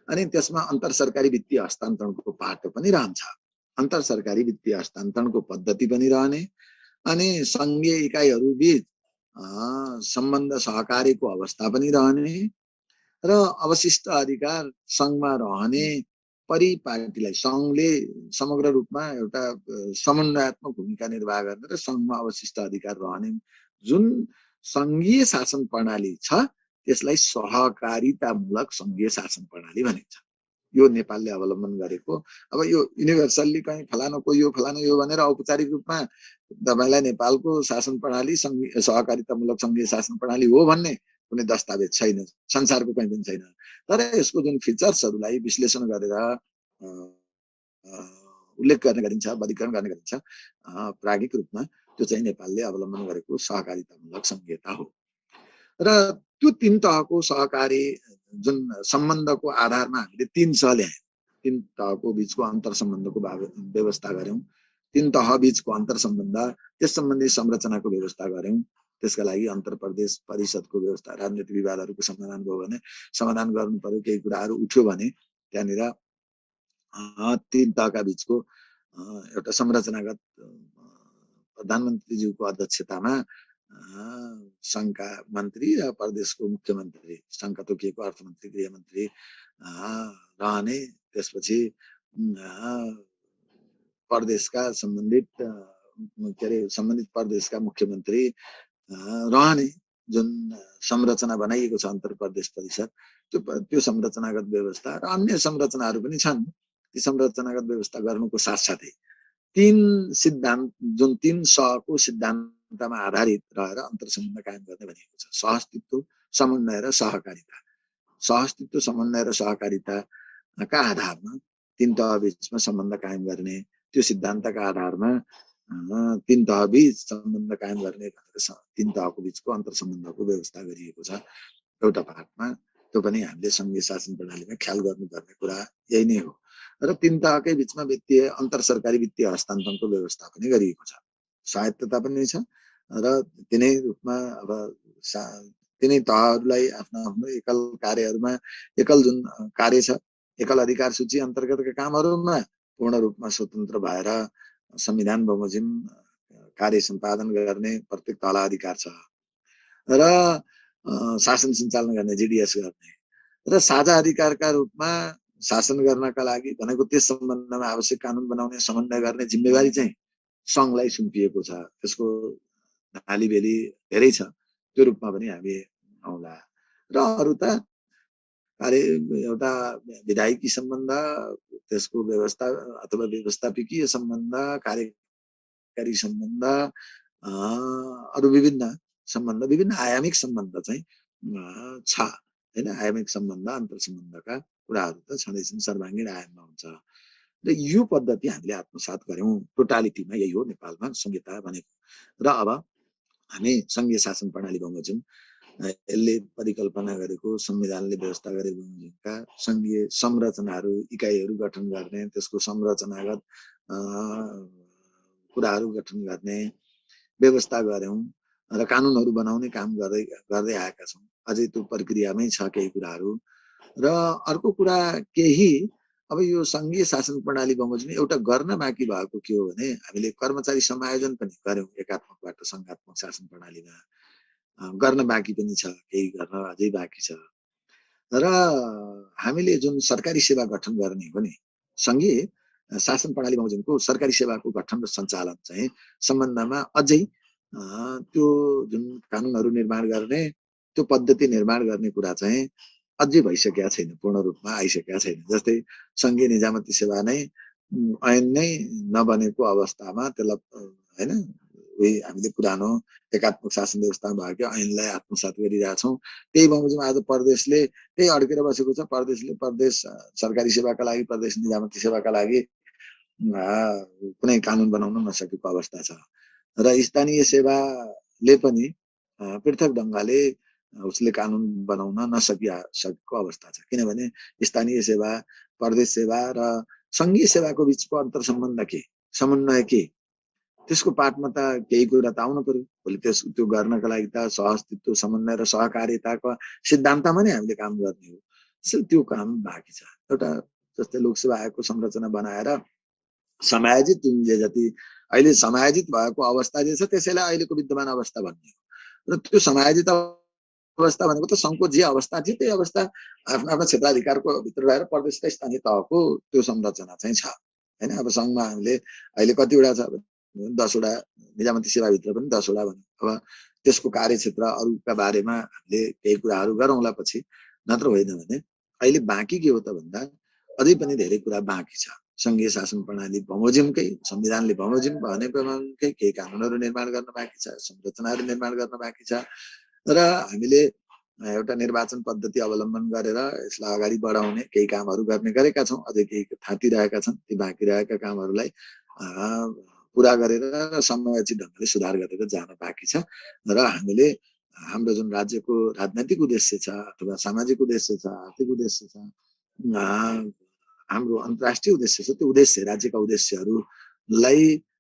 अनि त्यसमा अन्तर सरकारी वित्तीय हस्तान्तरणको पाटो पनि रहन्छ, अन्तर सरकारी वित्तीय हस्तान्तरणको पद्धति पनि रहने, अनि संघीय इकाइहरू बीच सम्बन्ध सहकार्यको अवस्था पनि रहने, र अवशिष्ट अधिकार सङ्घमा रहने परिपाटीलाई सङ्घले समग्र रूपमा एउटा समन्वयात्मक भूमिका निर्वाह गर्ने र सङ्घमा अवशिष्ट अधिकार रहने जुन सङ्घीय शासन प्रणाली छ त्यसलाई सहकारितामूलक सङ्घीय शासन प्रणाली भनिन्छ। यो नेपालले अवलम्बन गरेको, अब यो युनिभर्सल्ली कहीँ फलानुको यो फलानु यो भनेर औपचारिक रूपमा तपाईँलाई नेपालको शासन प्रणाली सहकारितामूलक सङ्घीय शासन प्रणाली हो भन्ने कुनै दस्तावेज छैन, संसारको कहीँ पनि छैन। तर यसको जुन फिचर्सहरूलाई विश्लेषण गरेर उल्लेख गर्ने गरिन्छ, वर्गीकरण गर्ने गरिन्छ प्राज्ञिक रूपमा, त्यो चाहिँ नेपालले अवलम्बन गरेको सहकारितामूलक सङ्घीयता हो। र त्यो तीन तहको सहकारी जुन सम्बन्धको आधारमा हामीले तीन सह ल्यायौँ, तीन तहको बिचको अन्तर सम्बन्धको व्यवस्था गऱ्यौँ, तीन तह बिचको अन्तर सम्बन्ध त्यस सम्बन्धी संरचनाको व्यवस्था गऱ्यौँ। त्यसका लागि अन्तर प्रदेश परिषदको व्यवस्था, राजनीतिक विवादहरूको समाधान भयो भने समाधान गर्नु पर्यो, केही कुराहरू उठ्यो भने त्यहाँनिर तीन तहका बिचको एउटा संरचनागत प्रधानमन्त्रीज्यूको अध्यक्षतामा सङ्घका मन्त्री र प्रदेशको मुख्यमन्त्री, सङ्घका तोकिएको अर्थमन्त्री गृहमन्त्री रहने, त्यसपछि प्रदेशका सम्बन्धित सम्बन्धित प्रदेशका मुख्यमन्त्री रहने जुन संरचना बनाइएको छ अन्तर प्रदेश परिषद, त्यो संरचनागत व्यवस्था र अन्य संरचनाहरू पनि छन्। ती संरचनागत व्यवस्था गर्नुको साथसाथै तीन सिद्धान्त जुन तीन सहको सिद्धान्तमा आधारित रहेर अन्तर सम्बन्ध कायम गर्ने भनिएको छ। सहअस्तित्व, समन्वय र सहकारिता। सहअस्तित्व, समन्वय र सहकारिताका आधारमा तीन तह बिचमा सम्बन्ध कायम गर्ने, त्यो सिद्धान्तका आधारमा तीन तह बिच सम्बन्ध कायम गर्ने भनेर तीन तहको बिचको अन्तर सम्बन्धको व्यवस्था गरिएको छ एउटा पाठमा। त्यो पनि हामीले सङ्घीय शासन प्रणालीमा ख्याल गर्नुपर्ने कुरा यही नै हो। र तीन तहकै बिचमा वित्तीय अन्तर सरकारी वित्तीय हस्तान्तरणको व्यवस्था पनि गरिएको छ, स्वायत्तता पनि छ र तिनै रूपमा अब तिनै तहहरूलाई आफ्नो आफ्नो एकल कार्यहरूमा एकल जुन कार्य छ, एकल अधिकार सूची अन्तर्गतका कामहरूमा पूर्ण रूपमा स्वतन्त्र भएर संविधान बमोजिम कार्य सम्पादन गर्ने प्रत्येक तहलाई अधिकार छ र शासन सञ्चालन गर्ने, जिडिएस गर्ने र साझा अधिकारका रूपमा शासन गर्नका लागि भनेको त्यस सम्बन्धमा आवश्यक कानुन बनाउने, समन्वय गर्ने जिम्मेवारी चाहिँ सङ्घलाई सुम्पिएको छ। त्यसको नालीबेली धेरै छ, त्यो रूपमा पनि हामी आउँला। र अरू त एउटा विधायकी सम्बन्ध, त्यसको व्यवस्था अथवा व्यवस्थापकीय सम्बन्ध, कार्यकारी सम्बन्ध, अरू विभिन्न सम्बन्ध, विभिन्न आयामिक सम्बन्ध चाहिँ छ हैन। आयामिक सम्बन्ध, अन्तर सम्बन्धका कुराहरू त छँदैछन्, सर्वाङ्गीण आयाममा हुन्छ। र यो पद्धति हामीले आत्मसात गर्यौं। टोटालिटीमा यही हो नेपालमा संहिता भनेको। र अब हामी सङ्घीय शासन प्रणाली बमोजिम, यसले परिकल्पना गरेको, संविधानले व्यवस्था गरेको बमोजिमका सङ्घीय संरचनाहरू, इकाइहरू गठन गर्ने, त्यसको संरचनागत कुराहरू गठन गर्ने व्यवस्था गर्यौं र कानुनहरू बनाउने काम गर्दै आएका छौँ। अझै त्यो प्रक्रियामै छ केही कुराहरू। र अर्को कुरा केही अब यो सङ्घीय शासन प्रणाली बमोजिम एउटा गर्न बाँकी भएको के हो भने हामीले कर्मचारी समायोजन पनि गर्यौं एकात्मकबाट सङ्घात्मक शासन प्रणालीमा। गर्न बाँकी पनि छ, केही गर्न अझै बाँकी छ। र हामीले जुन सरकारी सेवा गठन गर्ने हो नि, सङ्घीय शासन प्रणाली बमोजिमको सरकारी सेवाको गठन र सञ्चालन चाहिँ सम्बन्धमा अझै त्यो जुन कानुनहरू निर्माण गर्ने, त्यो पद्धति निर्माण गर्ने कुरा चाहिँ अझै भइसकेका छैन, पूर्ण रूपमा आइसकेका छैन। जस्तै सङ्घीय निजामती सेवा नै ऐन नै नबनेको अवस्थामा त्यसलाई हैन, उही हामीले पुरानो एकात्मक शासन व्यवस्थामा भएको ऐनलाई आत्मसात गरिरहेछौँ। त्यही बमोजिम आज प्रदेशले त्यही अड्केर बसेको छ। प्रदेशले प्रदेश सरकारी सेवाका लागि, प्रदेश निजामती सेवाका लागि कुनै कानुन बनाउन नसकेको अवस्था छ। र स्थानीय सेवाले पनि पृथक ढङ्गले उसले कानुन बनाउन नसकेको अवस्था छ। किनभने स्थानीय सेवा, प्रदेश सेवा र सङ्घीय सेवाको बिचको अन्तर सम्बन्ध के, समन्वय के, त्यसको पाठमा त केही कुरा त आउनु पर्यो। भोलि त्यो गर्नका लागि त सहअस्तित्व, समन्वय र सहकारिताको सिद्धान्तमा नै हामीले काम गर्ने हो। त्यसैले त्यो काम बाँकी छ। एउटा जस्तै लोकसेवा आयोगको संरचना बनाएर समायोजित जुन जे जति अहिले समायोजित भएको अवस्था जे छ त्यसैलाई अहिलेको विद्यमान अवस्था भन्ने हो। र त्यो समायोजित अवस्था भनेको त सङ्घको जे अवस्था थियो त्यही अवस्था आफ्नो आफ्नो क्षेत्राधिकारको भित्र रहेर प्रदेश र स्थानीय तहको त्यो संरचना चाहिँ छ हैन। अब सङ्घमा हामीले अहिले कतिवटा छ 10 वटा निजामती सेवाभित्र पनि 10 वटा भन्यो। अब त्यसको कार्यक्षेत्र अरूका बारेमा हामीले केही कुराहरू गरौँला पछि, नत्र होइन भने अहिले बाँकी के हो त भन्दा अझै पनि धेरै कुरा बाँकी छ। सङ्घीय शासन प्रणाली बमोजिमकै, संविधानले बमोजिम भनेकै केही कानुनहरू निर्माण गर्न बाँकी छ, संरचनाहरू निर्माण गर्न बाँकी छ र हामीले एउटा निर्वाचन पद्धति अवलम्बन गरेर यसलाई अगाडि बढाउने केही कामहरू गर्ने गरेका छौँ। अझै केही थाँतिरहेका छन्। ती बाँकी रहेका कामहरूलाई पुरा गरेर समयोचित ढङ्गले सुधार गरेर जान बाँकी छ र हामीले हाम्रो जुन राज्यको राजनैतिक उद्देश्य छ अथवा सामाजिक उद्देश्य छ, आर्थिक उद्देश्य छ, हाम्रो अन्तर्राष्ट्रिय उद्देश्य छ, त्यो उद्देश्य राज्यका उद्देश्यहरूलाई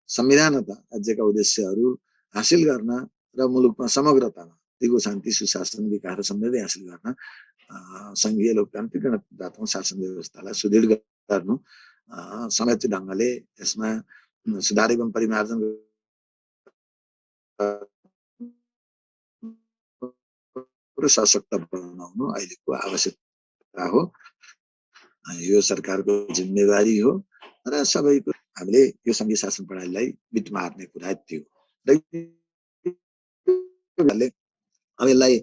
संविधानतः राज्यका उद्देश्यहरू हासिल गर्न र मुलुकमा समग्रतामा दिगो शान्ति सुशासन विकास र समृद्धि हासिल गर्न सङ्घीय लोकतान्त्रिक गणतन्त्रात्मक शासन व्यवस्थालाई सुदृढ गर्नु, समेत ढङ्गले यसमा सुधार एवं परिमार्जन सशक्त बनाउनु अहिलेको आवश्यकता हो। यो सरकारको जिम्मेवारी हो र सबैको हामीले यो सङ्घीय शासन प्रणालीलाई बिट मार्ने कुरा थियो। अब यसलाई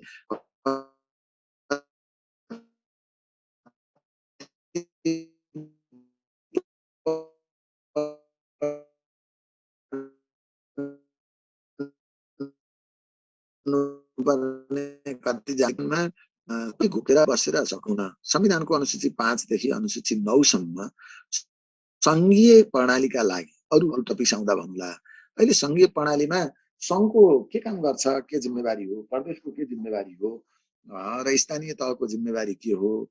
कति जानमा घुकेर बसेर सकुन। संविधानको अनुसूची 5 देखि अनुसूची 9 सम्म सङ्घीय प्रणालीका लागि अरू टपिक आउँदा भन्नुला। अहिले सङ्घीय प्रणालीमा सङ्घको के काम गर्छ, के जिम्मेवारी हो, प्रदेशको के जिम्मेवारी हो र स्थानीय तहको जिम्मेवारी के हो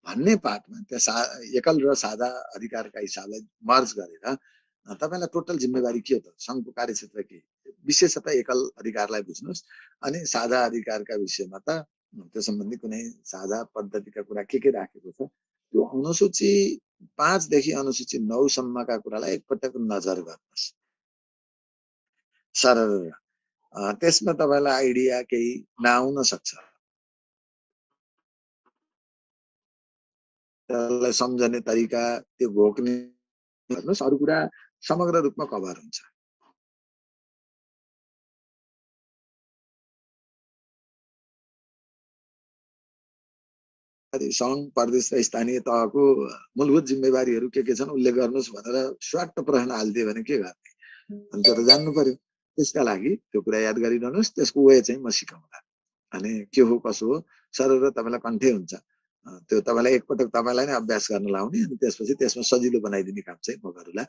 भन्ने पार्टमा त्यहाँ एकल र साझा अधिकारका हिसाबलाई मर्ज गरेर तपाईलाई टोटल जिम्मेवारी के हो त, सङ्घको कार्यक्षेत्र के, विशेषतः एकल अधिकारलाई बुझ्नुहोस् अनि साझा अधिकारका विषयमा त त्यो सम्बन्धी कुनै साझा पद्धतिका कुरा के राखेको छ त्यो अनुसूची 5 देखि अनुसूची 9 सम्मका कुरालाई एकपटक नजर गर्नुहोस् सर। त्यसमा तपाईलाई आइडिया केही नआउन सक्छ, त्यसलाई सम्झने तरिका, त्यो घोक्ने गर्नुहोस्, अरू कुरा समग्र रूपमा कभर हुन्छ। सङ्घ, प्रदेश र स्थानीय तहको मूलभूत जिम्मेवारीहरू के छन् उल्लेख गर्नुहोस् भनेर स्वाट प्रश्न हालिदियो भने के गर्ने, अनि त्यो त जान्नु पर्यो। त्यसका लागि त्यो कुरा याद गरिरहनुहोस्, त्यसको वे चाहिँ म सिकाउँला अनि के हो कसो हो सर र तपाईँलाई कन्ठे हुन्छ। त्यो तपाईँलाई एकपटक तपाईँलाई नै अभ्यास गर्न लाउने अनि त्यसपछि त्यसमा सजिलो बनाइदिने काम चाहिँ म गरौँला।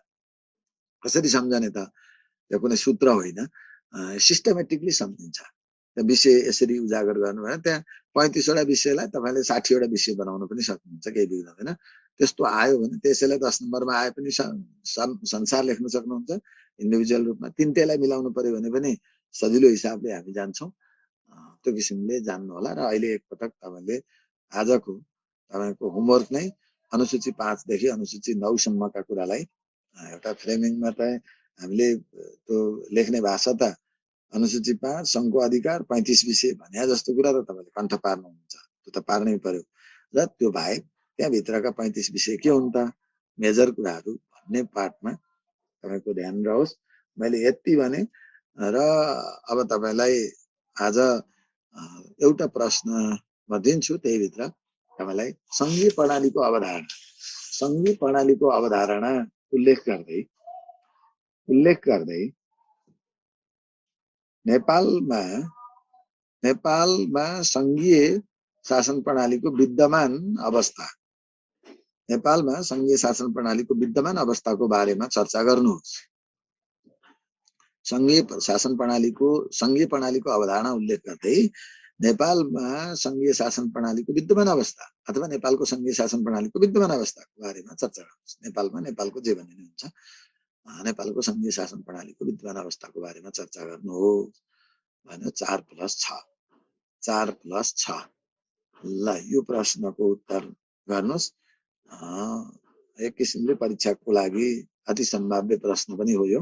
कसरी सम्झने त, त्यो कुनै सूत्र होइन, सिस्टमेटिकली सम्झिन्छ। त्यहाँ विषय यसरी उजागर गर्नु भने त्यहाँ 35 वटा विषयलाई तपाईँले 60 वटा विषय बनाउन पनि सक्नुहुन्छ, केही बिग्रिँदैन होइन। त्यस्तो आयो भने त्यसैलाई 10 नम्बरमा आए पनि संसार लेख्न सक्नुहुन्छ इन्डिभिजुअल रूपमा। तिनटैलाई मिलाउनु पर्यो भने पनि सजिलो हिसाबले हामी जान्छौँ। त्यो किसिमले जान्नु होला र अहिले एकपटक तपाईँले आजको तपाईँको होमवर्क नै अनुसूची 5 देखि अनुसूची 9 सम्मका कुरालाई एउटा फ्रेमिङमा चाहिँ हामीले त्यो लेख्ने भाषा त अनुसूची 5 सङ्घको अधिकार 35 विषय भने जस्तो कुरा त तपाईँले कण्ठ पार्नुहुन्छ, त्यो त पार्नै पर्यो। र त्यो बाहेक त्यहाँभित्रका 35 विषय के हुन् त, मेजर कुराहरू भन्ने पार्टमा तपाईँको ध्यान रहोस्। मैले यति भने र अब तपाईँलाई आज एउटा प्रश्न म दिन्छु, त्यहीभित्र तपाईँलाई सङ्घीय प्रणालीको अवधारणा उल्लेख गर्दै नेपालमा सङ्घीय शासन प्रणालीको विद्यमान अवस्थाको बारेमा चर्चा गर्नुहोस्। सङ्घीय प्रणालीको अवधारणा उल्लेख गर्दै नेपालमा सङ्घीय शासन प्रणालीको विद्यमान अवस्था अथवा नेपालको सङ्घीय शासन प्रणालीको विद्यमान अवस्थाको बारेमा चर्चा गर्नुहोस्। नेपालको जे भन्ने हुन्छ, नेपालको सङ्घीय शासन प्रणालीको विद्यमान अवस्थाको बारेमा चर्चा गर्नुहोस् भन्यो। 4+6 ल यो प्रश्नको उत्तर गर्नुहोस्। एक किसिमले परीक्षाको लागि अति सम्भाव्य प्रश्न पनि हो यो।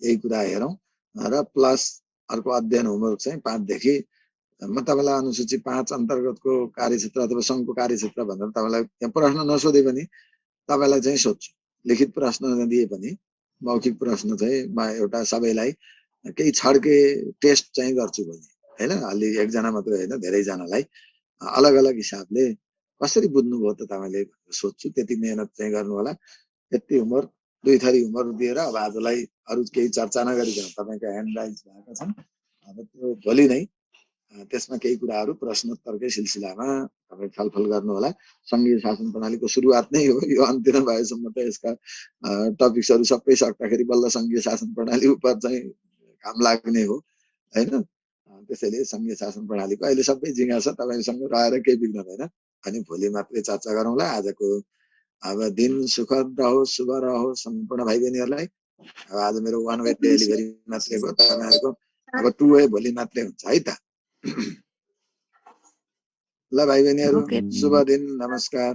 यही कुरा हेरौँ र प्लस अर्को अध्ययन होमवर्क चाहिँ 5 देखि म तपाईँलाई अनुसूची 5 अन्तर्गतको कार्यक्षेत्र अथवा सङ्घको कार्यक्षेत्र भनेर तपाईँलाई यहाँ प्रश्न नसोधे पनि तपाईँलाई चाहिँ सोध्छु। लिखित प्रश्न नदिए पनि मौखिक प्रश्न चाहिँ म एउटा सबैलाई केही छड्के टेस्ट चाहिँ गर्छु भोलि हैन। अलि एकजना मात्रै होइन धेरैजनालाई अलग अलग हिसाबले कसरी बुझ्नुभयो त तपाईँले सोध्छु। त्यति मेहनत चाहिँ गर्नु होला। यति उमेर 2 थरी उमेर दिएर अब आजलाई अरू केही चर्चा नगरिकन तपाईँको ह्यान्ड राइज भएका छन्। अब त्यो भोलि नै त्यसमा केही कुराहरू प्रश्नोत्तरकै सिलसिलामा तपाईँ छलफल गर्नु होला। सङ्घीय शासन प्रणालीको सुरुवात नै हो यो, अन्त्य नभएसम्म त यसका टपिक्सहरू सबै सक्दाखेरि बल्ल सङ्घीय शासन प्रणाली उप चाहिँ काम लाग्ने हो हैन। त्यसैले सङ्घीय शासन प्रणालीको अहिले सबै जिज्ञासा तपाईँसँग रहेर केही बिग्रदैन। अनि भोलि मात्रै चर्चा गरौँला। आजको अब दिन सुखद रहोस्, शुभ रहोस् सम्पूर्ण भाइ बहिनीहरूलाई। अब आज मेरो 1 वे डेलिभरी मात्रै भयो, तपाईँहरूको अब 2 वे भोलि मात्रै हुन्छ है त। ल भाइ बहिनीहरू, शुभ दिन, नमस्कार।